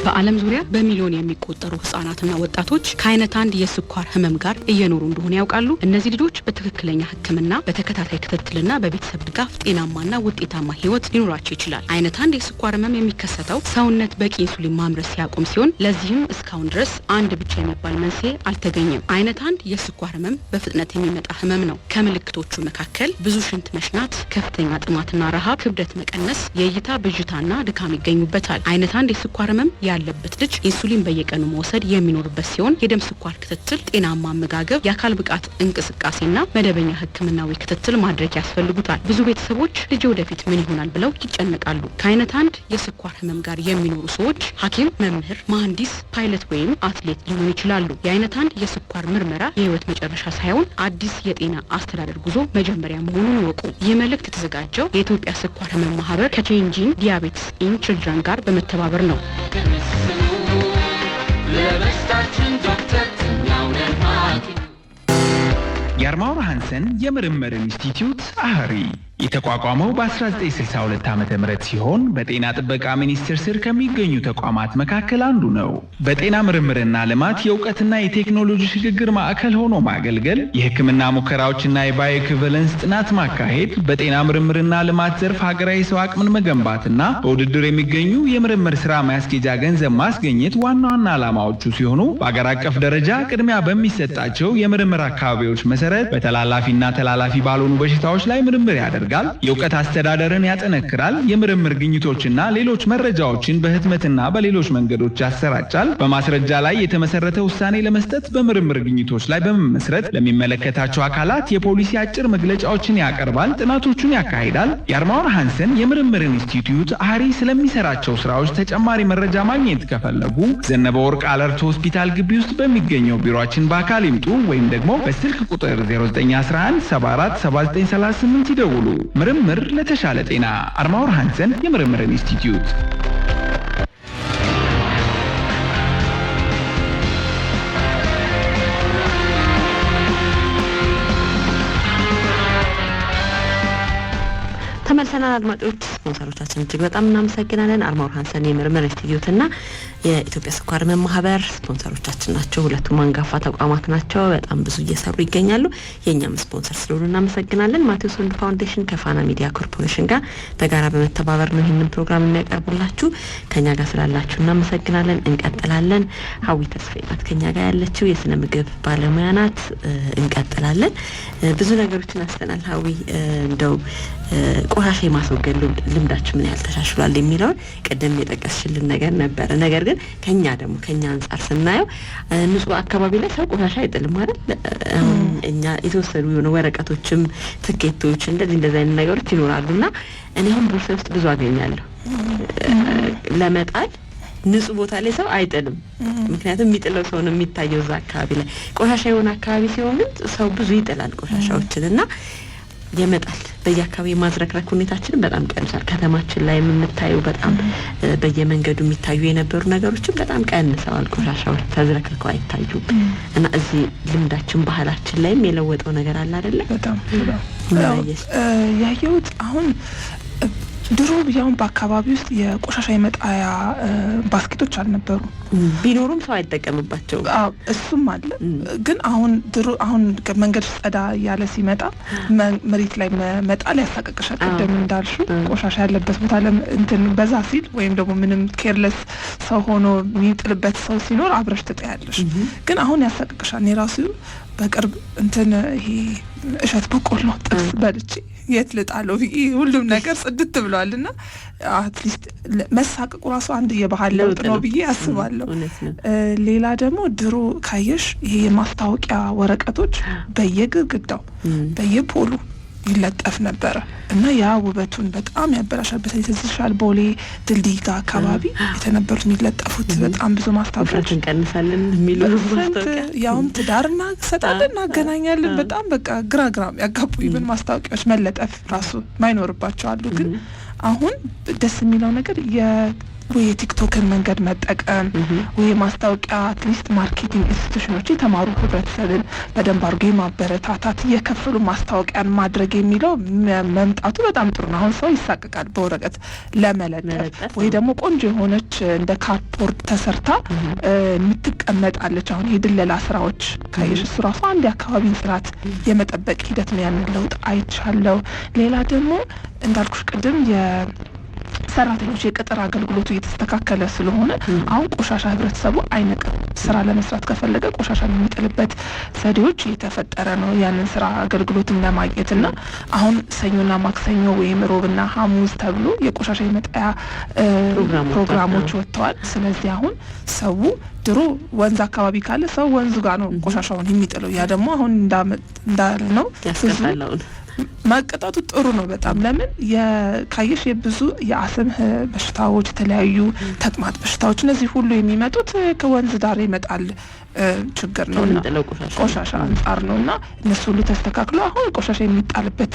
Speaker 4: በዓለም ዙሪያ በሚሊዮን የሚቆጠሩ ህጻናትና ወጣቶች ከአይነት አንድ የስኳር ህመም ጋር እየኖሩ እንደሆነ ያውቃሉ? እነዚህ ልጆች በትክክለኛ ህክምና፣ በተከታታይ ክትትልና በቤተሰብ ድጋፍ ጤናማና ውጤታማ ህይወት ሊኖራቸው ይችላል። አይነት አንድ የስኳር ህመም የሚከሰተው ሰውነት በቂ ኢንሱሊን ማምረት ሲያቆም ሲሆን ለዚህም እስካሁን ድረስ አንድ ብቻ የሚባል መንስኤ አልተገኘም። አይነት አንድ የስኳር ህመም በፍጥነት የሚመጣ ህመም ነው። ከምልክቶቹ መካከል ብዙ ሽንት መሽናት፣ ከፍተኛ ጥማትና ረሃብ፣ ክብደት መቀነስ፣ የእይታ ብዥታና ድካም ይገኙበታል። አይነት አንድ የስኳር ህመም ያለበት ልጅ ኢንሱሊን በየቀኑ መውሰድ የሚኖርበት ሲሆን የደም ስኳር ክትትል፣ ጤናማ አመጋገብ፣ የአካል ብቃት እንቅስቃሴና መደበኛ ህክምናዊ ክትትል ማድረግ ያስፈልጉታል። ብዙ ቤተሰቦች ልጅ ወደፊት ምን ይሆናል ብለው ይጨነቃሉ። ከአይነት አንድ የስኳር ህመም ጋር የሚኖሩ ሰዎች ሐኪም፣ መምህር፣ መሐንዲስ፣ ፓይለት ወይም አትሌት ሊሆኑ ይችላሉ። የአይነት አንድ የስኳር ምርመራ የህይወት መጨረሻ ሳይሆን አዲስ የጤና አስተዳደር ጉዞ መጀመሪያ መሆኑን ይወቁ። ይህ መልእክት የተዘጋጀው የኢትዮጵያ ስኳር ህመም ማህበር ከቼንጂንግ ዲያቤትስ ኢን ችልድረን ጋር በመተባበር ነው።
Speaker 5: የአርማውራ ሃንሰን የምርምር ኢንስቲትዩት አህሪ የተቋቋመው በ1962 ዓ.ም ሲሆን በጤና ጥበቃ ሚኒስቴር ስር ከሚገኙ ተቋማት መካከል አንዱ ነው። በጤና ምርምርና ልማት የእውቀትና የቴክኖሎጂ ሽግግር ማዕከል ሆኖ ማገልገል፣ የሕክምና ሙከራዎችና የባዮኢኩቪለንስ ጥናት ማካሄድ፣ በጤና ምርምርና ልማት ዘርፍ ሀገራዊ ሰው አቅምን መገንባትና በውድድር የሚገኙ የምርምር ስራ ማስኬጃ ገንዘብ ማስገኘት ዋና ዋና ዓላማዎቹ ሲሆኑ በአገር አቀፍ ደረጃ ቅድሚያ በሚሰጣቸው የምርምር አካባቢዎች መሰረት በተላላፊና ተላላፊ ባልሆኑ በሽታዎች ላይ ምርምር ያደርጋል፣ የእውቀት አስተዳደርን ያጠነክራል፣ የምርምር ግኝቶችና ሌሎች መረጃዎችን በህትመትና በሌሎች መንገዶች ያሰራጫል፣ በማስረጃ ላይ የተመሰረተ ውሳኔ ለመስጠት በምርምር ግኝቶች ላይ በመመስረት ለሚመለከታቸው አካላት የፖሊሲ አጭር መግለጫዎችን ያቀርባል፣ ጥናቶቹን ያካሂዳል። የአርማወር ሃንሰን የምርምር ኢንስቲትዩት አህሪ ስለሚሰራቸው ስራዎች ተጨማሪ መረጃ ማግኘት ከፈለጉ ዘነበ ወርቅ አለርት ሆስፒታል ግቢ ውስጥ በሚገኘው ቢሮአችን በአካል ይምጡ ወይም ደግሞ በስልክ ቁጥር 0911 74 7938 ይደውሉ። ምርምር ለተሻለ ጤና። አርማወር ሃንሰን የምርምር ኢንስቲትዩት።
Speaker 2: ተመልሰናል አድማጮች። ስፖንሰሮቻችን እጅግ በጣም እናመሰግናለን። አርማወር ሃንሰን የምርምር ኢንስቲትዩት እና የኢትዮጵያ ስኳር ህመም ማህበር ስፖንሰሮቻችን ናቸው። ሁለቱም አንጋፋ ተቋማት ናቸው። በጣም ብዙ እየሰሩ ይገኛሉ። የእኛም ስፖንሰር ስለሆኑ እናመሰግናለን። ማቴዎስ ወንድ ፋውንዴሽን ከፋና ሚዲያ ኮርፖሬሽን ጋር በጋራ በመተባበር ነው ይህንን ፕሮግራም የሚያቀርቡላችሁ። ከኛ ጋር ስላላችሁ እናመሰግናለን። እንቀጥላለን። ሀዊ ተስፋዬ ናት ከኛ ጋር ያለችው፣ የስነ ምግብ ባለሙያ ናት። እንቀጥላለን። ብዙ ነገሮችን አስተናል። ሀዊ እንደው ቆሻሻ የማስወገድ ልምዳችን ምን ያህል ተሻሽሏል የሚለውን ቅድም የጠቀስሽልን ነገር ነበረ። ነገር ግን ከኛ አንጻር ስናየው ንጹህ አካባቢ ላይ ሰው ቆሻሻ አይጥልም አይደል? እኛ የተወሰኑ የሆነ ወረቀቶችም ትኬቶች እንደዚህ አይነት ነገሮች ይኖራሉና እኔ አሁን ቦርሳ ውስጥ ብዙ አገኛለሁ ለመጣል ንጹህ ቦታ ላይ ሰው አይጥልም። ምክንያቱም የሚጥለው ሰው ነው የሚታየው እዛ አካባቢ ላይ። ቆሻሻ የሆነ አካባቢ ሲሆን ግን ሰው ብዙ ይጥላል ቆሻሻዎችን እና የመጣል በየአካባቢ ማዝረክረክ ሁኔታችንን በጣም ቀንሷል። ከተማችን ላይ የምንታየው በጣም በየመንገዱ የሚታዩ የነበሩ ነገሮችን በጣም ቀንሰዋል። ቆሻሻዎች ተዝረክርከው አይታዩም እና እዚህ ልምዳችን ባህላችን ላይም የለወጠው ነገር አለ አይደለ?
Speaker 3: በጣም ያየሁት አሁን ድሮ ያውን በአካባቢ ውስጥ የቆሻሻ የመጣያ ባስኬቶች አልነበሩ።
Speaker 2: ቢኖሩም ሰው አይጠቀምባቸውም።
Speaker 3: እሱም አለ። ግን አሁን መንገድ ጸዳ ያለ ሲመጣ መሬት ላይ መጣል ያሳቀቅሻል። ቀደም እንዳልሹ ቆሻሻ ያለበት ቦታ እንትን በዛ ሲል ወይም ደግሞ ምንም ኬርለስ ሰው ሆኖ የሚጥልበት ሰው ሲኖር አብረሽ ትጠያለሽ። ግን አሁን ያሳቀቅሻል። እኔ ራሱ በቅርብ እንትን ይሄ እሸት በቆሎ ጥብስ በልቼ የት ልጣለው ሁሉም ነገር ጽድት ብሏልና አትሊስት መሳቀቁ ራሱ አንድ የባህል ለውጥ ነው ብዬ አስባለሁ። ሌላ ደግሞ ድሮ ካየሽ ይሄ የማስታወቂያ ወረቀቶች በየግድግዳው በየፖሉ ይለጠፍ ነበረ እና ያ ውበቱን በጣም ያበላሻበት። የተዝሻል ቦሌ ድልድይ ጋር አካባቢ የተነበሩት የሚለጠፉት በጣም ብዙ ማስታወቂያዎች እንቀንሳለን የሚሉ ማስታወቂያ ያውም ትዳርና ሰጣለን እናገናኛለን በጣም በቃ ግራግራም ያጋቡ ይብን ማስታወቂያዎች መለጠፍ ራሱ ማይኖርባቸው አሉ። ግን አሁን ደስ የሚለው ነገር ወይ የቲክቶክን መንገድ መጠቀም ወይ ማስታወቂያ አትሊስት ማርኬቲንግ ኢንስቲትዩሽኖች የተማሩ ህብረተሰብን በደንብ አድርጎ ማበረታታት የከፈሉ ማስታወቂያን ማድረግ የሚለው መምጣቱ በጣም ጥሩ ነው። አሁን ሰው ይሳቀቃል በወረቀት ለመለጠፍ ወይ ደግሞ ቆንጆ የሆነች እንደ ካርድቦርድ ተሰርታ የምትቀመጣለች። አሁን የድለላ ስራዎች ካየሽ እሱ ራሱ አንድ የአካባቢን ስርዓት የመጠበቅ ሂደት ነው። ያንን ለውጥ አይቻለው። ሌላ ደግሞ እንዳልኩሽ ቅድም ሰራተኞች የቅጥር አገልግሎቱ እየተስተካከለ ስለሆነ አሁን ቆሻሻ ህብረተሰቡ አይነቅም። ስራ ለመስራት ከፈለገ ቆሻሻ የሚጥልበት ዘዴዎች እየተፈጠረ ነው ያንን ስራ አገልግሎትን ለማግኘትና አሁን ሰኞና ማክሰኞ ወይም ሮብና ሐሙስ ተብሎ የቆሻሻ የመጣያ ፕሮግራሞች ወጥተዋል። ስለዚህ አሁን ሰው ድሮ ወንዝ አካባቢ ካለ ሰው ወንዙ ጋር ነው ቆሻሻውን የሚጥለው። ያ ደግሞ አሁን እንዳልነው ማቀጣቱ ጥሩ ነው በጣም። ለምን ካየሽ የብዙ የአስም በሽታዎች የተለያዩ ተቅማጥ በሽታዎች እነዚህ ሁሉ የሚመጡት ከወንዝ ዳር ይመጣል ችግር ነውና ቆሻሻ አንጻር ነውና እነሱ ሁሉ ተስተካክሎ አሁን ቆሻሻ የሚጣልበት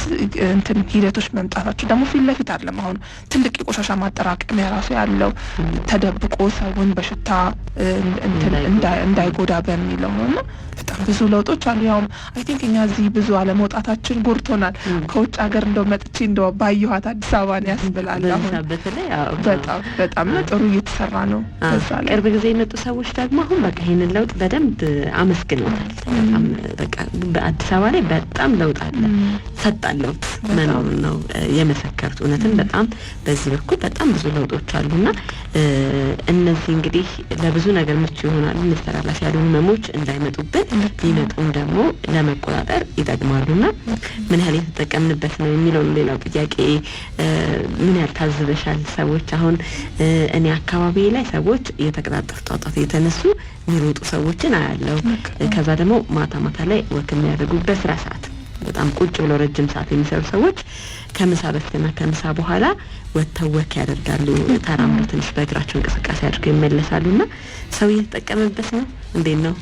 Speaker 3: እንትን ሂደቶች መምጣታቸው ደግሞ ፊት ለፊት አይደለም። አሁን ትልቅ የቆሻሻ ማጠራቀሚያ ራሱ ያለው ተደብቆ ሰውን በሽታ እንትን እንዳይጎዳ በሚለው ነውና በጣም ብዙ ለውጦች አሉ። ያውም አይ ቲንክ እኛ እዚህ ብዙ አለመውጣታችን ጎድቶናል። ከውጭ ሀገር እንደው መጥቼ እንደው ባየኋት አዲስ አበባ ነው ያስብላል። አሁን በጣም ጥሩ እየተሰራ ነው።
Speaker 2: ቅርብ ጊዜ የመጡ ሰዎች ደግሞ አሁን በቃ ይሄንን ለውጥ በደንብ አመስግነውታል። በጣም በቃ በአዲስ አበባ ላይ በጣም ለውጥ አለ፣ ፈጣን ለውጥ መኖሩን ነው የመሰከሩት። እውነትም በጣም በዚህ በኩል በጣም ብዙ ለውጦች አሉና እነዚህ እንግዲህ ለብዙ ነገር ምቹ ይሆናሉ። ተላላፊ ያሉ ህመሞች እንዳይመጡብን ሊመጡም ደግሞ ለመቆጣጠር ይጠቅማሉና ምን ያህል የተጠቀምንበት ነው የሚለው ሌላው ጥያቄ። ምን ያህል ታዝበሻል? ሰዎች አሁን እኔ አካባቢ ላይ ሰዎች እየተቀጣጠፉ ጧጧት የተነሱ የሚሮጡ ሰዎችን አያለው። ከዛ ደግሞ ማታ ላይ ወክ የሚያደርጉ በስራ ሰዓት በጣም ቁጭ ብለው ረጅም ሰዓት የሚሰሩ ሰዎች ከምሳ በፊትና ከምሳ በኋላ ወጥተው ወክ ያደርጋሉ። ተራምዶ ትንሽ በእግራቸው እንቅስቃሴ አድርገው ይመለሳሉና ሰው እየተጠቀመበት ነው። እንዴት ነው?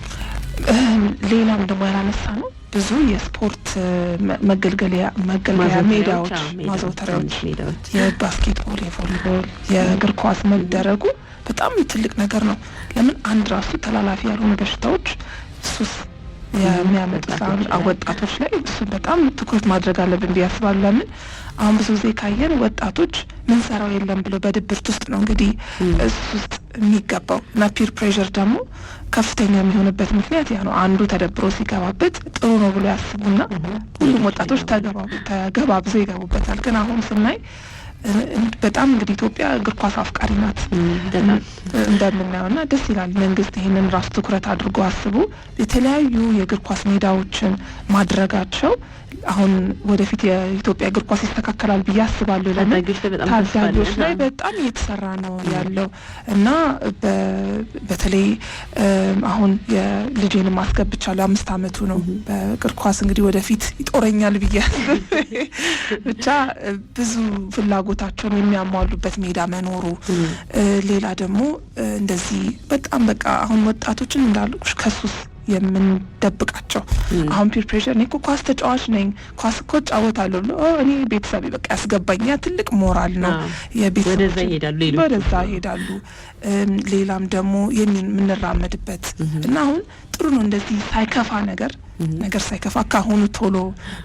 Speaker 3: ሌላም ደግሞ ያላነሳ ነው ብዙ የስፖርት መገልገያ ሜዳዎች፣ ማዘውተሪያዎች፣ የባስኬትቦል፣ የቮሊቦል፣ የእግር ኳስ መደረጉ በጣም ትልቅ ነገር ነው። ለምን አንድ ራሱ ተላላፊ ያልሆኑ በሽታዎች ሱስ የሚያመጡት ወጣቶች ላይ እሱ በጣም ትኩረት ማድረግ አለብን ብዬ አስባለሁ። ለምን አሁን ብዙ ጊዜ ካየን ወጣቶች ምን ሰራው የለም ብሎ በድብርት ውስጥ ነው እንግዲህ እሱ ውስጥ የሚገባው እና ፒር ፕሬዠር ደግሞ ከፍተኛ የሚሆንበት ምክንያት ያ ነው። አንዱ ተደብሮ ሲገባበት ጥሩ ነው ብሎ ያስቡና ሁሉም ወጣቶች ተገባብዘው ይገቡበታል። ግን አሁን ስናይ በጣም እንግዲህ ኢትዮጵያ እግር ኳስ አፍቃሪ ናት እንደምናየውና ደስ ይላል። መንግስት ይህንን ራሱ ትኩረት አድርጎ አስቡ የተለያዩ የእግር ኳስ ሜዳዎችን ማድረጋቸው አሁን ወደፊት የኢትዮጵያ እግር ኳስ ይስተካከላል ብዬ አስባለሁ። ለምን ታዳጊዎች ላይ በጣም እየተሰራ ነው ያለው እና በተለይ አሁን የልጄን ማስገብቻለሁ 5 አመቱ ነው በእግር ኳስ እንግዲህ ወደፊት ይጦረኛል ብዬ ብቻ ብዙ ፍላጎታቸውን የሚያሟሉበት ሜዳ መኖሩ ሌላ ደግሞ እንደዚህ በጣም በቃ አሁን ወጣቶችን እንዳልኩሽ ከሱስ የምንደብቃቸው አሁን ፒር ፕሬሸር እኔ እኮ ኳስ ተጫዋች ነኝ ኳስ እኮ እጫወታለሁ ብሎ እኔ ቤተሰብ በቃ ያስገባኛ ትልቅ ሞራል ነው። ወደዛ ይሄዳሉ። ሌላም ደግሞ የምንራመድበት እና አሁን ጥሩ ነው እንደዚህ ሳይከፋ ነገር ሳይከፋ ካሁኑ ቶሎ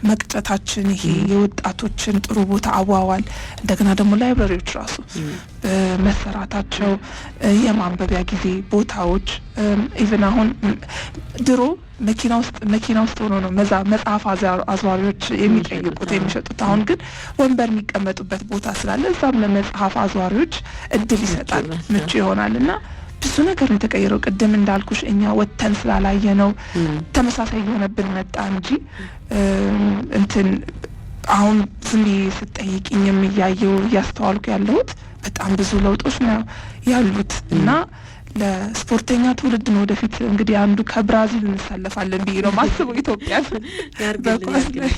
Speaker 3: መቅጨታችን ይሄ የወጣቶችን ጥሩ ቦታ አዋዋል እንደገና ደግሞ ላይብረሪዎች ራሱ መሰራታቸው የማንበቢያ ጊዜ ቦታዎች ኢቭን አሁን ድሮ መኪና ውስጥ ሆኖ ነው መጽሐፍ አዟሪዎች የሚጠይቁት የሚሸጡት። አሁን ግን ወንበር የሚቀመጡበት ቦታ ስላለ እዛም ለመጽሐፍ አዟሪዎች እድል ይሰጣል፣ ምቹ ይሆናልና ብዙ ነገር ነው የተቀየረው። ቅድም እንዳልኩሽ እኛ ወተን ስላላየ ነው ተመሳሳይ የሆነብን መጣ እንጂ እንትን አሁን ዝም ስጠይቅኝ የሚያየው እያስተዋልኩ ያለሁት በጣም ብዙ ለውጦች ነው ያሉት እና ለስፖርተኛ ትውልድ ነው ወደፊት እንግዲህ አንዱ ከብራዚል እንሰለፋለን ብዬ ነው ማስበው። ኢትዮጵያ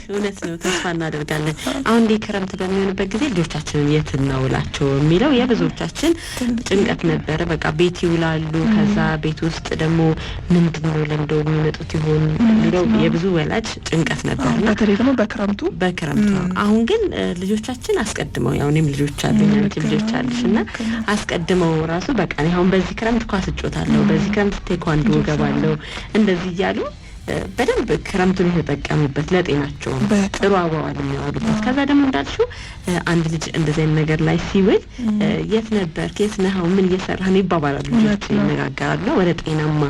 Speaker 2: እውነት ነው፣ ተስፋ እናደርጋለን። አሁን እንደ ክረምት በሚሆንበት ጊዜ ልጆቻችንን የት እናውላቸው የሚለው የብዙዎቻችን ጭንቀት ነበረ። በቃ ቤት ይውላሉ። ከዛ ቤት ውስጥ ደግሞ ምንድነው ለምደው የሚመጡት ይሆን የሚለው የብዙ ወላጅ ጭንቀት ነበር።
Speaker 3: በተለይ ደግሞ በክረምቱ
Speaker 2: አሁን ግን ልጆቻችን አስቀድመው ያው እኔም ልጆች አሉኝ አንቺ ልጆች አሉሽና አስቀድመው ራሱ በቃ አሁን በዚህ ክረምት ኳስ እጫወታለሁ፣ በዚህ ክረምት ቴኳንዶ እገባለሁ እንደዚህ እያሉ በደንብ ክረምቱን የተጠቀሙበት ለጤናቸው ጥሩ አዋዋል የሚያወሉበት። ከዛ ደግሞ እንዳልሽው አንድ ልጅ እንደዚህ አይነት ነገር ላይ ሲውል የት ነበር የት ነህ ምን እየሰራህ ነው ይባባላሉ፣ ልጆች ይነጋገራሉ። ወደ ጤናማ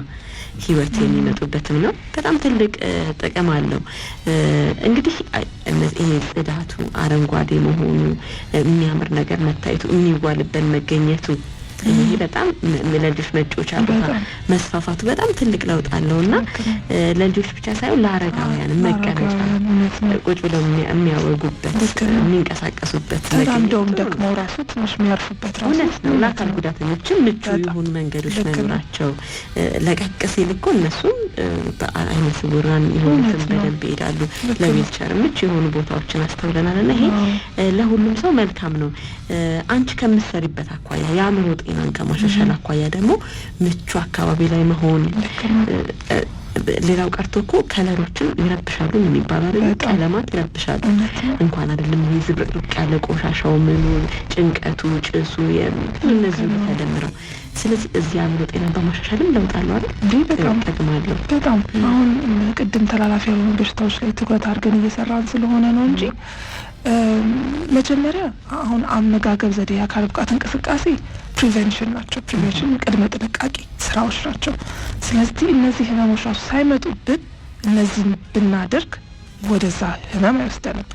Speaker 2: ህይወት የሚመጡበትም ነው። በጣም ትልቅ ጥቅም አለው። እንግዲህ ይሄ ጽዳቱ፣ አረንጓዴ መሆኑ፣ የሚያምር ነገር መታየቱ፣ የሚዋልበት መገኘቱ ይሄ በጣም ለልጆች መጫወቻ ቦታ መስፋፋቱ በጣም ትልቅ ለውጥ አለውና ለልጆች ብቻ ሳይሆን ለአረጋውያን መቀመጫ ቁጭ ብለው የሚያወጉበት የሚንቀሳቀሱበት
Speaker 3: ነገር እንደውም ደግሞ ራሱ ትንሽ የሚያርፉበት ራሱ
Speaker 2: ነው። ለአካል ጉዳተኞችም ምቹ የሆኑ መንገዶች መኖራቸው ለቀቅ ሲል እኮ እነሱም በአይነ ስውራን የሆኑትን በደንብ ይሄዳሉ። ለዊልቸር ምቹ የሆኑ ቦታዎችን አስተውለናልና ይሄ ለሁሉም ሰው መልካም ነው። አንቺ ከምትሰሪበት አኳያ የአእምሮ ጤናን ከማሻሻል አኳያ ደግሞ ምቹ አካባቢ ላይ መሆን ሌላው ቀርቶ እኮ ከለሮችን ይረብሻሉ የሚባለው ቀለማት ይረብሻሉ እንኳን አይደለም ይሄ ዝብርቅርቅ ያለ ቆሻሻው ምኑ ጭንቀቱ ጭሱ እነዚህ ተደምረው ስለዚህ እዚህ አእምሮ ጤና በማሻሻልም ለውጥ አለው አይደል በጣም ተጠቅማለሁ
Speaker 3: በጣም አሁን ቅድም ተላላፊ ያሉ በሽታዎች ላይ ትኩረት አድርገን እየሰራን ስለሆነ ነው እንጂ መጀመሪያ አሁን አመጋገብ ዘዴ የአካል ብቃት እንቅስቃሴ ፕሪቨንሽን ናቸው ፕሪቨንሽን ቅድመ ጥንቃቄ ስራዎች ናቸው ስለዚህ እነዚህ ህመሞች ራሱ ሳይመጡብን እነዚህን ብናደርግ ወደዛ ህመም አይወስደንም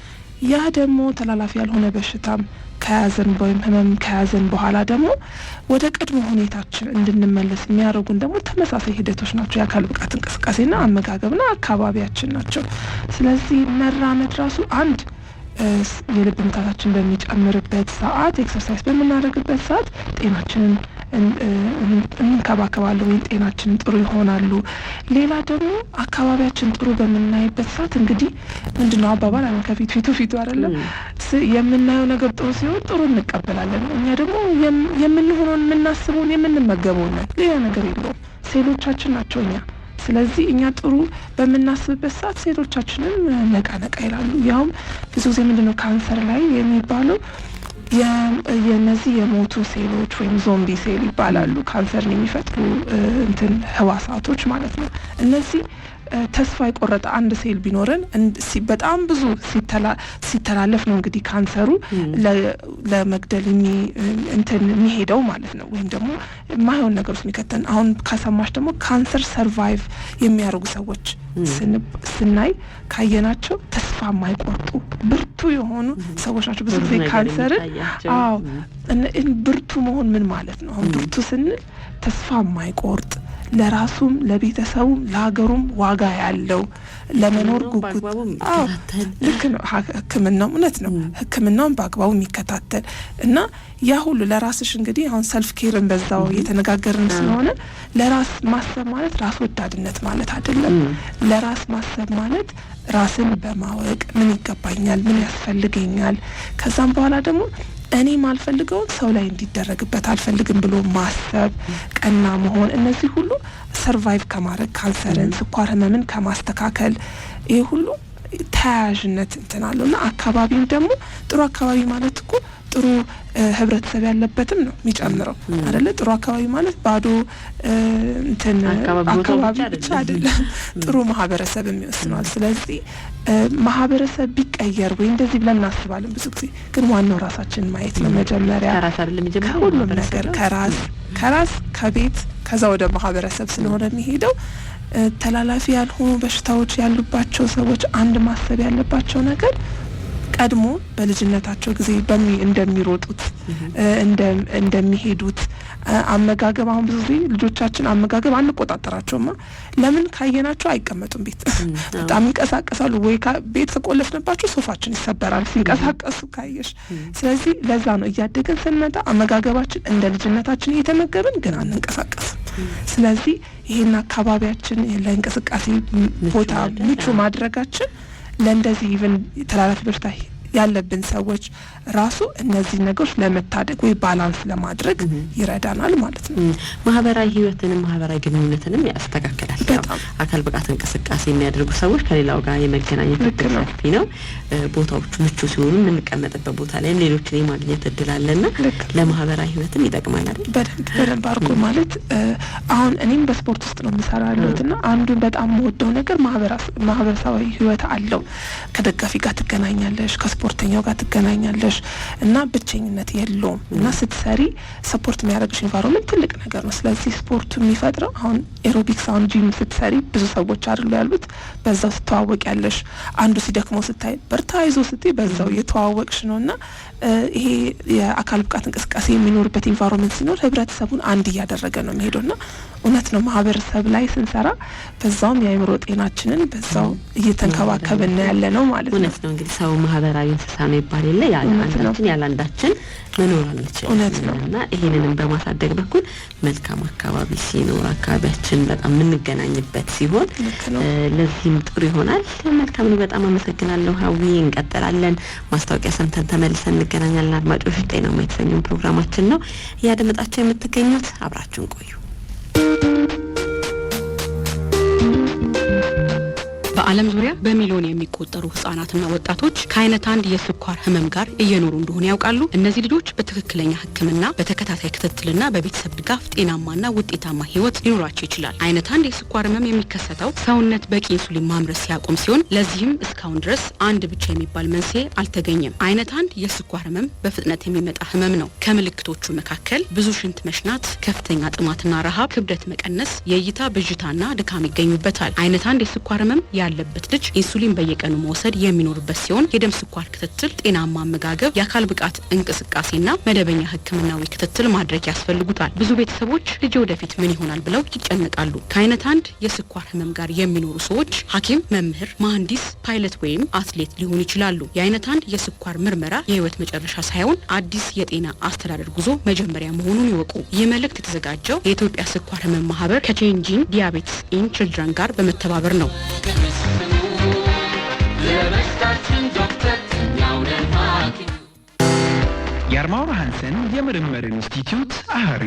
Speaker 3: ያ ደግሞ ተላላፊ ያልሆነ በሽታም ከያዘን ወይም ህመም ከያዘን በኋላ ደግሞ ወደ ቀድሞ ሁኔታችን እንድንመለስ የሚያደርጉን ደግሞ ተመሳሳይ ሂደቶች ናቸው የአካል ብቃት እንቅስቃሴና አመጋገብና አካባቢያችን ናቸው ስለዚህ መራመድ ራሱ አንድ የልብ ምታታችን በሚጨምርበት ሰዓት ኤክሰርሳይዝ በምናደርግበት ሰዓት ጤናችንን እንከባከባለን ወይም ጤናችን ጥሩ ይሆናሉ ሌላ ደግሞ አካባቢያችን ጥሩ በምናይበት ሰዓት እንግዲህ ምንድነው አባባል አሁን ከፊቱ አይደለም የምናየው ነገር ጥሩ ሲሆን ጥሩ እንቀበላለን እኛ ደግሞ የምንሆነውን የምናስበውን የምንመገበውን ሌላ ነገር የለውም ሴሎቻችን ናቸው እኛ ስለዚህ እኛ ጥሩ በመናስብበት ሰዓት ሴሎቻችንን ነቃ ይላሉ ያውም ብዙ ጊዜ ምንድነው ካንሰር ላይ የሚባለው የነዚህ የሞቱ ሴሎች ወይም ዞምቢ ሴል ይባላሉ ካንሰርን የሚፈጥሩ ህዋሳቶች ማለት ነው እነዚህ ተስፋ የቆረጠ አንድ ሴል ቢኖርን በጣም ብዙ ሲተላለፍ ነው እንግዲህ ካንሰሩ ለመግደል የሚሄደው ማለት ነው ወይም ደግሞ ማይሆን ነገር ውስጥ የሚከተን አሁን ከሰማሽ ደግሞ ካንሰር ሰርቫይቭ የሚያደርጉ ሰዎች ስናይ ካየናቸው ተስፋ የማይቆርጡ ብርቱ የሆኑ ሰዎች ናቸው ብዙ ጊዜ ካንሰርን ብርቱ መሆን ምን ማለት ነው አሁን ብርቱ ስንል ተስፋ የማይቆርጥ ለራሱም ለቤተሰቡም ለሀገሩም ዋጋ ያለው ለመኖር ጉጉት ልክ ነው ህክምናው እውነት ነው ህክምናውን በአግባቡ የሚከታተል እና ያ ሁሉ ለራስሽ እንግዲህ አሁን ሰልፍ ኬርን በዛው የተነጋገርን ስለሆነ ለራስ ማሰብ ማለት ራስ ወዳድነት ማለት አይደለም ለራስ ማሰብ ማለት ራስን በማወቅ ምን ይገባኛል ምን ያስፈልገኛል ከዛም በኋላ ደግሞ እኔ ማልፈልገውን ሰው ላይ እንዲደረግበት አልፈልግም ብሎ ማሰብ ቀና መሆን እነዚህ ሁሉ ሰርቫይቭ ከማድረግ ካንሰርን ስኳር ህመምን ከማስተካከል ይሄ ሁሉ ተያያዥነት አለውና አካባቢው ደግሞ ጥሩ አካባቢ ማለት እኮ ጥሩ ህብረተሰብ ያለበትም ነው የሚጨምረው አይደለ ጥሩ አካባቢ ማለት ባዶ አካባቢ ብቻ አይደለም ጥሩ ማህበረሰብ የሚወስነዋል ስለዚህ ማህበረሰብ ቢቀየር ወይ እንደዚህ ብለን እናስባለን ብዙ ጊዜ ግን ዋናው ራሳችንን ማየት ነው መጀመሪያ
Speaker 2: ከራስ አይደለም የሚጀምረው
Speaker 3: ሁሉም ነገር ከራስ ከቤት ከዛ ወደ ማህበረሰብ ስለሆነ የሚሄደው ተላላፊ ያልሆኑ በሽታዎች ያሉባቸው ሰዎች አንድ ማሰብ ያለባቸው ነገር ቀድሞ በልጅነታቸው ጊዜ እንደሚሮጡት እንደሚሄዱት አመጋገብ አሁን ብዙ ጊዜ ልጆቻችን አመጋገብ አንቆጣጠራቸውማ ለምን ካየናቸው አይቀመጡም ቤት በጣም ይንቀሳቀሳሉ ወይ ቤት ከቆለፍንባቸው ሶፋችን ይሰበራል ሲንቀሳቀሱ ካየሽ ስለዚህ ለዛ ነው እያደገን ስንመጣ አመጋገባችን እንደ ልጅነታችን እየተመገብን ግን አንንቀሳቀስም ስለዚህ ይሄን አካባቢያችን ለእንቅስቃሴ ቦታ ምቹ ማድረጋችን ለእንደዚህ ኢቭን ተላላፊ በሽታ ያለብን ሰዎች ራሱ እነዚህ ነገሮች ለመታደግ ወይ ባላንስ ለማድረግ ይረዳናል ማለት ነው
Speaker 2: ማህበራዊ ህይወትንም ማህበራዊ ግንኙነትንም ያስተካክላል አካል ብቃት እንቅስቃሴ የሚያደርጉ ሰዎች ከሌላው ጋር የመገናኘት እድል ሰፊ ነው ቦታዎቹ ምቹ ሲሆኑ የምንቀመጥበት ቦታ ላይ ሌሎችን የማግኘት እድል አለና ለማህበራዊ ህይወትም ይጠቅማል አይደል
Speaker 3: በደንብ አድርጎ ማለት አሁን እኔም በስፖርት ውስጥ ነው የምሰራለሁትና አንዱን በጣም የምወደው ነገር ማህበረሰባዊ ህይወት አለው ከደጋፊ ጋር ትገናኛለሽ ከስፖርተኛው ጋር ትገናኛለሽ እና ብቸኝነት የለውም እና ስትሰሪ ሰፖርት የሚያደርግሽ ኢንቫይሮንመንት ትልቅ ነገር ነው ስለዚህ ስፖርቱ የሚፈጥረው አሁን ኤሮቢክስ አሁን ጂም ስትሰሪ ብዙ ሰዎች አይደሉ ያሉት በዛው ስትተዋወቅ ያለሽ አንዱ ሲደክመው ስታይ በርታ ይዞ ስትይ በዛው የተዋወቅሽ ነውና ይሄ የአካል ብቃት እንቅስቃሴ የሚኖርበት ኢንቫይሮንመንት ሲኖር ህብረተሰቡን አንድ እያደረገ ነው የሚሄደውና እውነት ነው ማህበረሰብ ላይ ስንሰራ በዛውም የአእምሮ ጤናችንን በዛው እየተንከባከብን ያለ ነው ማለት ነው
Speaker 2: እውነት ነው እንግዲህ ሰው ማህበራዊ እንስሳ ነው ይባል የለ ያለ አንዳችን መኖር አንችልም እና ይሄንንም በማሳደግ በኩል መልካም አካባቢ ሲኖር አካባቢያችን በጣም የምንገናኝበት ሲሆን ለዚህም ጥሩ ይሆናል መልካም ነው በጣም አመሰግናለሁ ሀዊ እንቀጥላለን ማስታወቂያ ሰምተን ተመልሰን እንገናኛለን አድማጮች ጤናማ የተሰኘው ፕሮግራማችን ነው ያደመጣችሁ የምትገኙት አብራችሁን ቆዩ
Speaker 4: በዓለም ዙሪያ በሚሊዮን የሚቆጠሩ ህጻናትና ወጣቶች ከአይነት አንድ የስኳር ህመም ጋር እየኖሩ እንደሆነ ያውቃሉ? እነዚህ ልጆች በትክክለኛ ህክምና፣ በተከታታይ ክትትልና በቤተሰብ ድጋፍ ጤናማና ውጤታማ ህይወት ሊኖራቸው ይችላል። አይነት አንድ የስኳር ህመም የሚከሰተው ሰውነት በቂ ኢንሱሊን ማምረት ሲያቆም ሲሆን ለዚህም እስካሁን ድረስ አንድ ብቻ የሚባል መንስኤ አልተገኘም። አይነት አንድ የስኳር ህመም በፍጥነት የሚመጣ ህመም ነው። ከምልክቶቹ መካከል ብዙ ሽንት መሽናት፣ ከፍተኛ ጥማትና ረሃብ፣ ክብደት መቀነስ፣ የእይታ ብዥታና ድካም ይገኙበታል። አይነት አንድ የስኳር ህመም ያለበት ልጅ ኢንሱሊን በየቀኑ መውሰድ የሚኖርበት ሲሆን የደም ስኳር ክትትል፣ ጤናማ አመጋገብ፣ የአካል ብቃት እንቅስቃሴና መደበኛ ህክምናዊ ክትትል ማድረግ ያስፈልጉታል። ብዙ ቤተሰቦች ልጅ ወደፊት ምን ይሆናል ብለው ይጨነቃሉ። ከአይነት አንድ የስኳር ህመም ጋር የሚኖሩ ሰዎች ሐኪም፣ መምህር፣ መሐንዲስ፣ ፓይለት ወይም አትሌት ሊሆኑ ይችላሉ። የአይነት አንድ የስኳር ምርመራ የህይወት መጨረሻ ሳይሆን አዲስ የጤና አስተዳደር ጉዞ መጀመሪያ መሆኑን ይወቁ። ይህ መልእክት የተዘጋጀው የኢትዮጵያ ስኳር ህመም ማህበር ከቼንጂንግ ዲያቤትስ ኢን ችልድረን ጋር በመተባበር ነው።
Speaker 5: የአርማውር ሃንሰን የምርምር ኢንስቲትዩት አህሪ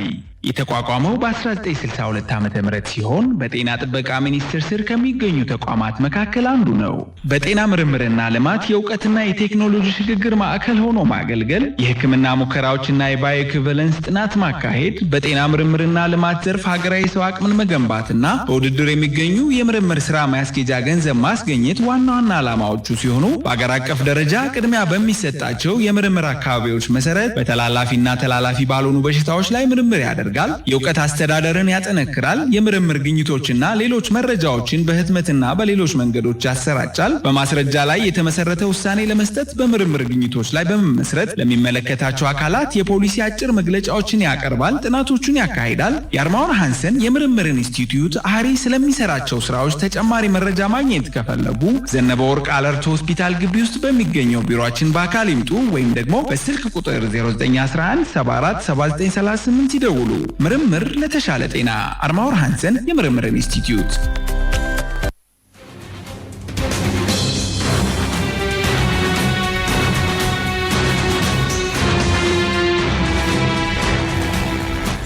Speaker 5: የተቋቋመው በ1962 ዓመተ ምህረት ሲሆን በጤና ጥበቃ ሚኒስቴር ስር ከሚገኙ ተቋማት መካከል አንዱ ነው። በጤና ምርምርና ልማት የእውቀትና የቴክኖሎጂ ሽግግር ማዕከል ሆኖ ማገልገል፣ የህክምና ሙከራዎችና የባዮኢኩቫለንስ ጥናት ማካሄድ፣ በጤና ምርምርና ልማት ዘርፍ ሀገራዊ ሰው አቅምን መገንባትና በውድድር የሚገኙ የምርምር ስራ ማስኬጃ ገንዘብ ማስገኘት ዋና ዋና ዓላማዎቹ ሲሆኑ በአገር አቀፍ ደረጃ ቅድሚያ በሚሰጣቸው የምርምር አካባቢዎች መሰረት በተላላፊና ተላላፊ ባልሆኑ በሽታዎች ላይ ምርምር ያደርጋል። የእውቀት አስተዳደርን ያጠነክራል። የምርምር ግኝቶችና ሌሎች መረጃዎችን በህትመትና በሌሎች መንገዶች ያሰራጫል። በማስረጃ ላይ የተመሰረተ ውሳኔ ለመስጠት በምርምር ግኝቶች ላይ በመመስረት ለሚመለከታቸው አካላት የፖሊሲ አጭር መግለጫዎችን ያቀርባል፣ ጥናቶችን ያካሂዳል። የአርማውር ሃንሰን የምርምር ኢንስቲትዩት አህሪ ስለሚሰራቸው ስራዎች ተጨማሪ መረጃ ማግኘት ከፈለጉ ዘነበ ወርቅ አለርት ሆስፒታል ግቢ ውስጥ በሚገኘው ቢሮአችን በአካል ይምጡ ወይም ደግሞ በስልክ ቁጥር 0911 74 7938 ይደውሉ። ምርምር ለተሻለ ጤና። አርማውር ሃንሰን የምርምር ኢንስቲትዩት።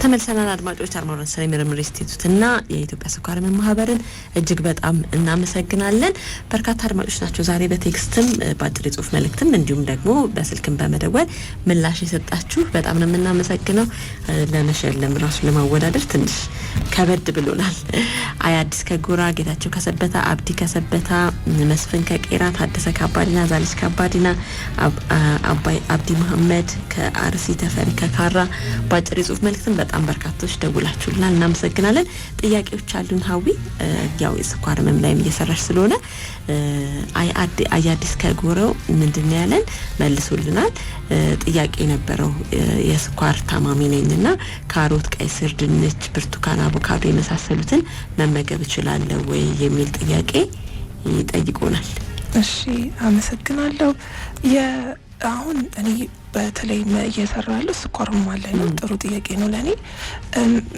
Speaker 2: ተመልሰናል አድማጮች። አርማውር ሃንሰን የምርምር ኢንስቲትዩት እና የኢትዮጵያ ስኳር ህመም ማህበርን እጅግ በጣም እናመሰግናለን። በርካታ አድማጮች ናቸው ዛሬ በቴክስትም በአጭር የጽሁፍ መልእክትም እንዲሁም ደግሞ በስልክም በመደወል ምላሽ የሰጣችሁ። በጣም ነው የምናመሰግነው። ለመሸለም ራሱ ለማወዳደር ትንሽ ከበድ ብሎናል። አይ አዲስ ከጎራ፣ ጌታቸው ከሰበታ፣ አብዲ ከሰበታ፣ መስፍን ከቄራ፣ ታደሰ ካባዲና፣ ዛሊስ ካባዲና፣ አብዲ መሐመድ ከአርሲ፣ ተፈሪ ከካራ በአጭር የጽሁፍ መልእክትም በጣም በርካቶች ደውላችሁልናል። እናመሰግናለን። ጥያቄዎች አሉን። ሀዊ ያው የስኳር ህመም ላይ እየሰራሽ ስለሆነ አይ አዲስ ከጎረው ምንድነው ያለን መልሶልናል። ጥያቄ ነበረው የስኳር ታማሚ ነኝና ካሮት፣ ቀይ ስር፣ ድንች፣ ብርቱካን፣ አቮካዶ የመሳሰሉትን መመገብ እችላለሁ ወይ የሚል ጥያቄ ይጠይቁናል።
Speaker 3: እሺ አመሰግናለሁ። አሁን እኔ በተለይ እየሰራ ያለው ስኳር ህሙማን ላይ ነው። ጥሩ ጥያቄ ነው ለኔ።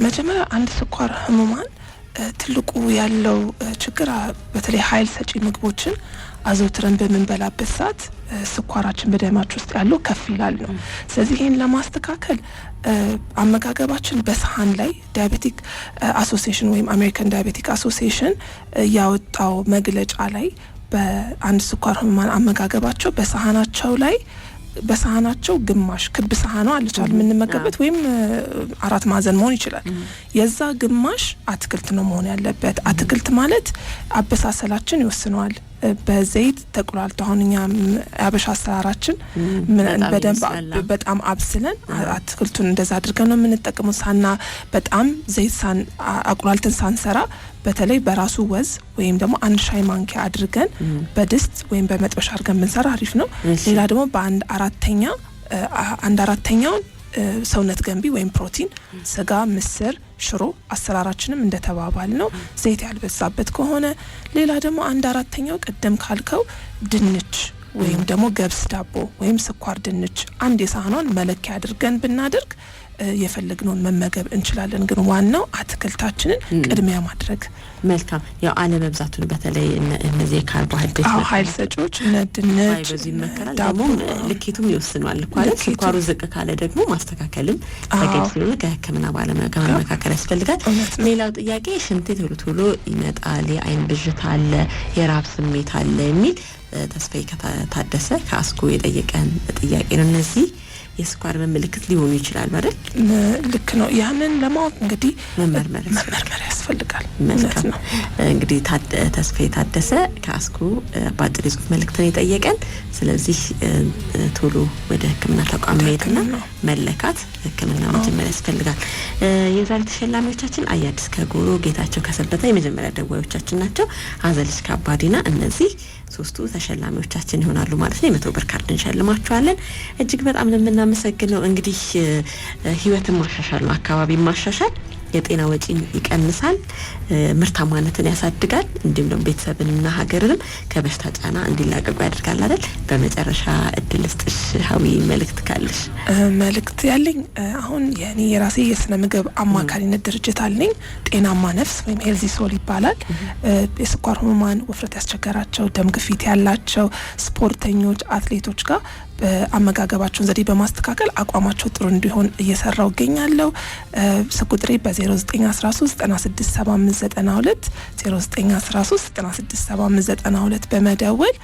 Speaker 3: መጀመሪያ አንድ ስኳር ህሙማን ትልቁ ያለው ችግር በተለይ ኃይል ሰጪ ምግቦችን አዘውትረን በምንበላበት ሰዓት ስኳራችን በደማችን ውስጥ ያለው ከፍ ይላል ነው። ስለዚህ ይሄን ለማስተካከል አመጋገባችን በሳህን ላይ ዳያቤቲክ አሶሲዬሽን ወይም አሜሪካን ዳያቤቲክ አሶሲዬሽን ያወጣው መግለጫ ላይ በአንድ ስኳር ህሙማን አመጋገባቸው በሳህናቸው ግማሽ ክብ ሳህኗ አለቻል የምንመገበት ወይም አራት ማዕዘን መሆን ይችላል። የዛ ግማሽ አትክልት ነው መሆን ያለበት። አትክልት ማለት አበሳሰላችን ይወስነዋል። በዘይት ተቆላልቶ አሁን እኛ አበሻ አሰራራችን በደንብ በጣም አብስለን አትክልቱን እንደዛ አድርገን ነው የምንጠቀመው። በጣም ዘይት አቁላልተን ሳንሰራ በተለይ በራሱ ወዝ ወይም ደግሞ አንድ ሻይ ማንኪያ አድርገን በድስት ወይም በመጥበሻ አድርገን ብንሰራ አሪፍ ነው። ሌላ ደግሞ በአንድ አራተኛውን ሰውነት ገንቢ ወይም ፕሮቲን ስጋ፣ ምስር፣ ሽሮ አሰራራችንም እንደተባባል ነው ዘይት ያልበዛበት ከሆነ። ሌላ ደግሞ አንድ አራተኛው ቀደም ካልከው ድንች ወይም ደግሞ ገብስ ዳቦ ወይም ስኳር ድንች አንድ የሳህኗን መለኪያ አድርገን ብናደርግ የፈለግነውን መመገብ እንችላለን። ግን ዋናው አትክልታችንን ቅድሚያ ማድረግ።
Speaker 2: መልካም። ያው አለመብዛቱን በተለይ እነዚህ ካርቦሃይድሬት
Speaker 3: ኃይል ሰጪዎች እነ ድንች
Speaker 2: በዚህ መከራል ደግሞ ልኬቱም ይወስናል እኮ አይደል? ስኳሩ ዝቅ ካለ ደግሞ ማስተካከልም ተገቢ ስለሆነ ከሕክምና ባለሙያ ጋር መመካከር ያስፈልጋል። ሌላው ጥያቄ ሽንት ቶሎ ይመጣል፣ የአይን ብዥታ አለ፣ የራብ ስሜት አለ የሚል ተስፋዬ ታደሰ ከአስኮ የጠየቀን ጥያቄ ነው። እነዚህ የስኳር ምልክት ሊሆኑ ይችላል አይደል?
Speaker 3: ልክ ነው። ያንን ለማወቅ እንግዲህ
Speaker 2: መመርመር
Speaker 3: ያስፈልጋል።
Speaker 2: ማለት ነው። እንግዲህ ተስፋዬ ታደሰ ከአስኮ በአጭር የጽሁፍ መልእክትን የጠየቀን። ስለዚህ ቶሎ ወደ ሕክምና ተቋም መሄድና መለካት ሕክምና መጀመሪያ ያስፈልጋል። የዛሬ ተሸላሚዎቻችን አያድስ ከጎሮ፣ ጌታቸው ከሰበታ የመጀመሪያ ደዋዮቻችን ናቸው። አዘልሽ ከአባዲና እነዚህ ሶስቱ ተሸላሚዎቻችን ይሆናሉ ማለት ነው። 100 ብር ካርድ እንሸልማቸዋለን። እጅግ በጣም ለምናመሰግነው እንግዲህ ህይወትን ማሻሻል ነው፣ አካባቢን ማሻሻል የጤና ወጪን ይቀንሳል፣ ምርታማነትን ያሳድጋል፣ እንዲሁም ደግሞ ቤተሰብንና ሀገርንም ከበሽታ ጫና እንዲላቀቁ ያደርጋል አይደል? በመጨረሻ እድል ስጥሽ ሀዊ መልእክት ካለሽ።
Speaker 3: መልእክት ያለኝ አሁን የኔ የራሴ የስነ ምግብ አማካሪነት ድርጅት አለኝ። ጤናማ ነፍስ ወይም ሄልዚ ሶል ይባላል። የስኳር ህሙማን፣ ውፍረት ያስቸገራቸው፣ ደም ግፊት ያላቸው ስፖርተኞች፣ አትሌቶች ጋር አመጋገባቸውን ዘዴ በማስተካከል አቋማቸው ጥሩ እንዲሆን እየሰራው እገኛለሁ። ስቁጥሬ በ0913 967592 0913 967592 በመደወል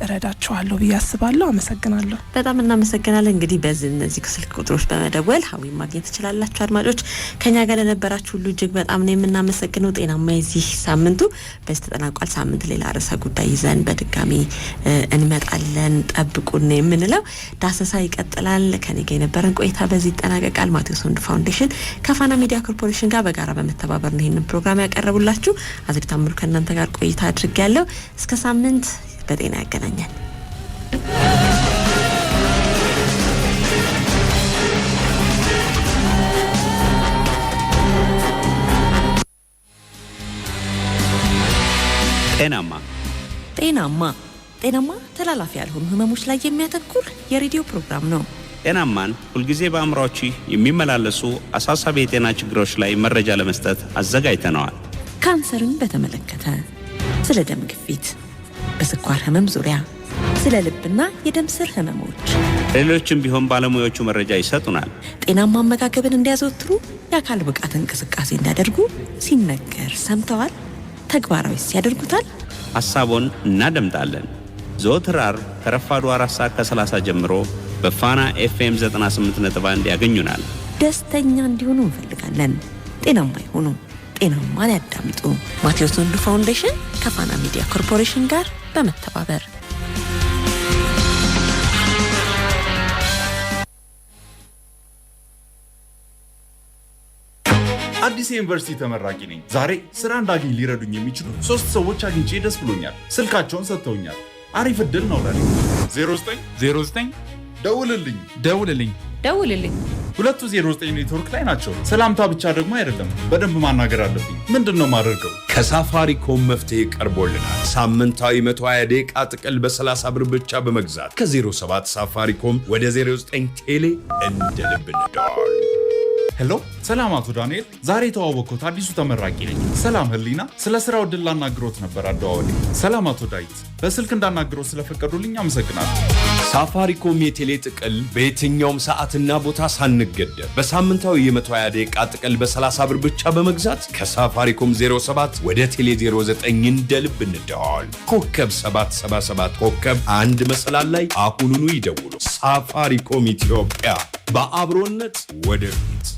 Speaker 3: እረዳቸዋለሁ ብዬ አስባለሁ። አመሰግናለሁ።
Speaker 2: በጣም እናመሰግናለን። እንግዲህ እነዚህ ስልክ ቁጥሮች በመደወል ሀዊ ማግኘት ትችላላችሁ። አድማጮች ከኛ ጋር ለነበራችሁ ሁሉ እጅግ በጣም ነው የምናመሰግነው። ጤናማ የዚህ ሳምንቱ በዚህ ተጠናቋል። ሳምንት ሌላ ርዕሰ ጉዳይ ይዘን በድጋሚ እንመጣለን። ጠብቁን የምንለው ዳሰሳ ይቀጥላል። ከኔ ጋር የነበረን ቆይታ በዚህ ይጠናቀቃል። ማቴዎስ ወንድ ፋውንዴሽን ከፋና ሚዲያ ኮርፖሬሽን ጋር በጋራ በመተባበር ነው ይህንን ፕሮግራም ያቀረቡላችሁ። አዝሪ ታምሩ ከእናንተ ጋር ቆይታ አድርጌያለሁ። እስከ ሳምንት በጤና ያገናኛል። ጤናማ ተላላፊ ያልሆኑ ህመሞች ላይ የሚያተኩር የሬዲዮ ፕሮግራም ነው።
Speaker 1: ጤናማን ሁልጊዜ በአእምሮአች የሚመላለሱ አሳሳቢ የጤና ችግሮች ላይ መረጃ ለመስጠት አዘጋጅተነዋል።
Speaker 2: ካንሰርን በተመለከተ፣ ስለ ደም ግፊት፣ በስኳር ህመም ዙሪያ፣ ስለ ልብና የደም ስር ህመሞች፣
Speaker 1: ሌሎችም ቢሆን ባለሙያዎቹ መረጃ ይሰጡናል።
Speaker 2: ጤናማ አመጋገብን እንዲያዘወትሩ፣ የአካል ብቃት እንቅስቃሴ እንዲያደርጉ ሲነገር ሰምተዋል? ተግባራዊስ ያደርጉታል?
Speaker 1: ሐሳቦን እናደምጣለን። ዘወትር ዓርብ ከረፋዱ 4 ሰዓት ከ30 ጀምሮ በፋና ኤፍኤም 98.1 ያገኙናል።
Speaker 2: ደስተኛ እንዲሆኑ እንፈልጋለን። ጤናማ ይሁኑ፣ ጤናማን ያዳምጡ። ማቴዎስ ወንዱ ፋውንዴሽን ከፋና ሚዲያ ኮርፖሬሽን ጋር በመተባበር
Speaker 6: አዲስ ዩኒቨርሲቲ ተመራቂ ነኝ። ዛሬ ስራ እንዳገኝ ሊረዱኝ የሚችሉ 3 ሰዎች አግኝቼ ደስ ብሎኛል። ስልካቸውን ሰጥተውኛል። አሪፍ እድል ነው ለኔ። 09 ደውልልኝ 209 ኔትወርክ ላይ ናቸው። ሰላምታ ብቻ ደግሞ አይደለም፣ በደንብ ማናገር አለብኝ። ምንድነው ማደርገው?
Speaker 7: ከሳፋሪኮም መፍትሄ ቀርቦልናል። ሳምንታዊ 120 ደቂቃ ጥቅል በ30 ብር ብቻ በመግዛት ከ07 ሳፋሪኮም ወደ 09 ቴሌ እንደ ልብ እንደዋል።
Speaker 6: ሄሎ፣ ሰላም አቶ ዳንኤል። ዛሬ የተዋወቅኩት አዲሱ ተመራቂ ነኝ። ሰላም ህሊና፣ ስለ ስራው እድል ላናግሮት ነበር አደዋወሌ። ሰላም አቶ ዳዊት፣ በስልክ እንዳናግሮት ስለፈቀዱልኝ አመሰግናለሁ።
Speaker 7: ሳፋሪኮም የቴሌ ጥቅል በየትኛውም ሰዓትና ቦታ ሳንገደብ በሳምንታዊ የ120 ደቂቃ ጥቅል በ30 ብር ብቻ በመግዛት ከሳፋሪኮም 07 ወደ ቴሌ 09 እንደ ልብ እንደዋል። ኮከብ 777 ኮከብ 1 መሰላል ላይ አሁኑኑ ይደውሉ። ሳፋሪኮም ኢትዮጵያ፣ በአብሮነት ወደፊት።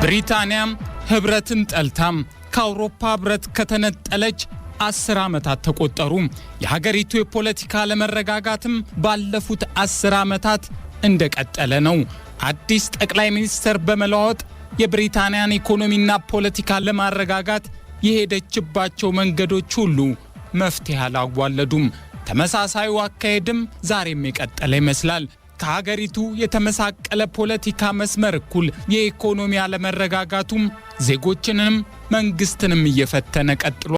Speaker 8: ብሪታንያም ህብረትን ጠልታም ከአውሮፓ ህብረት ከተነጠለች 10 ዓመታት ተቆጠሩ። የሀገሪቱ የፖለቲካ አለመረጋጋትም ባለፉት 10 ዓመታት እንደቀጠለ ነው። አዲስ ጠቅላይ ሚኒስትር በመለዋወጥ የብሪታንያን ኢኮኖሚና ፖለቲካ ለማረጋጋት የሄደችባቸው መንገዶች ሁሉ መፍትሄ አላዋለዱም። ተመሳሳዩ አካሄድም ዛሬም የቀጠለ ይመስላል። ከሀገሪቱ የተመሳቀለ ፖለቲካ መስመር እኩል የኢኮኖሚ አለመረጋጋቱም ዜጎችንም መንግስትንም እየፈተነ ቀጥሏል።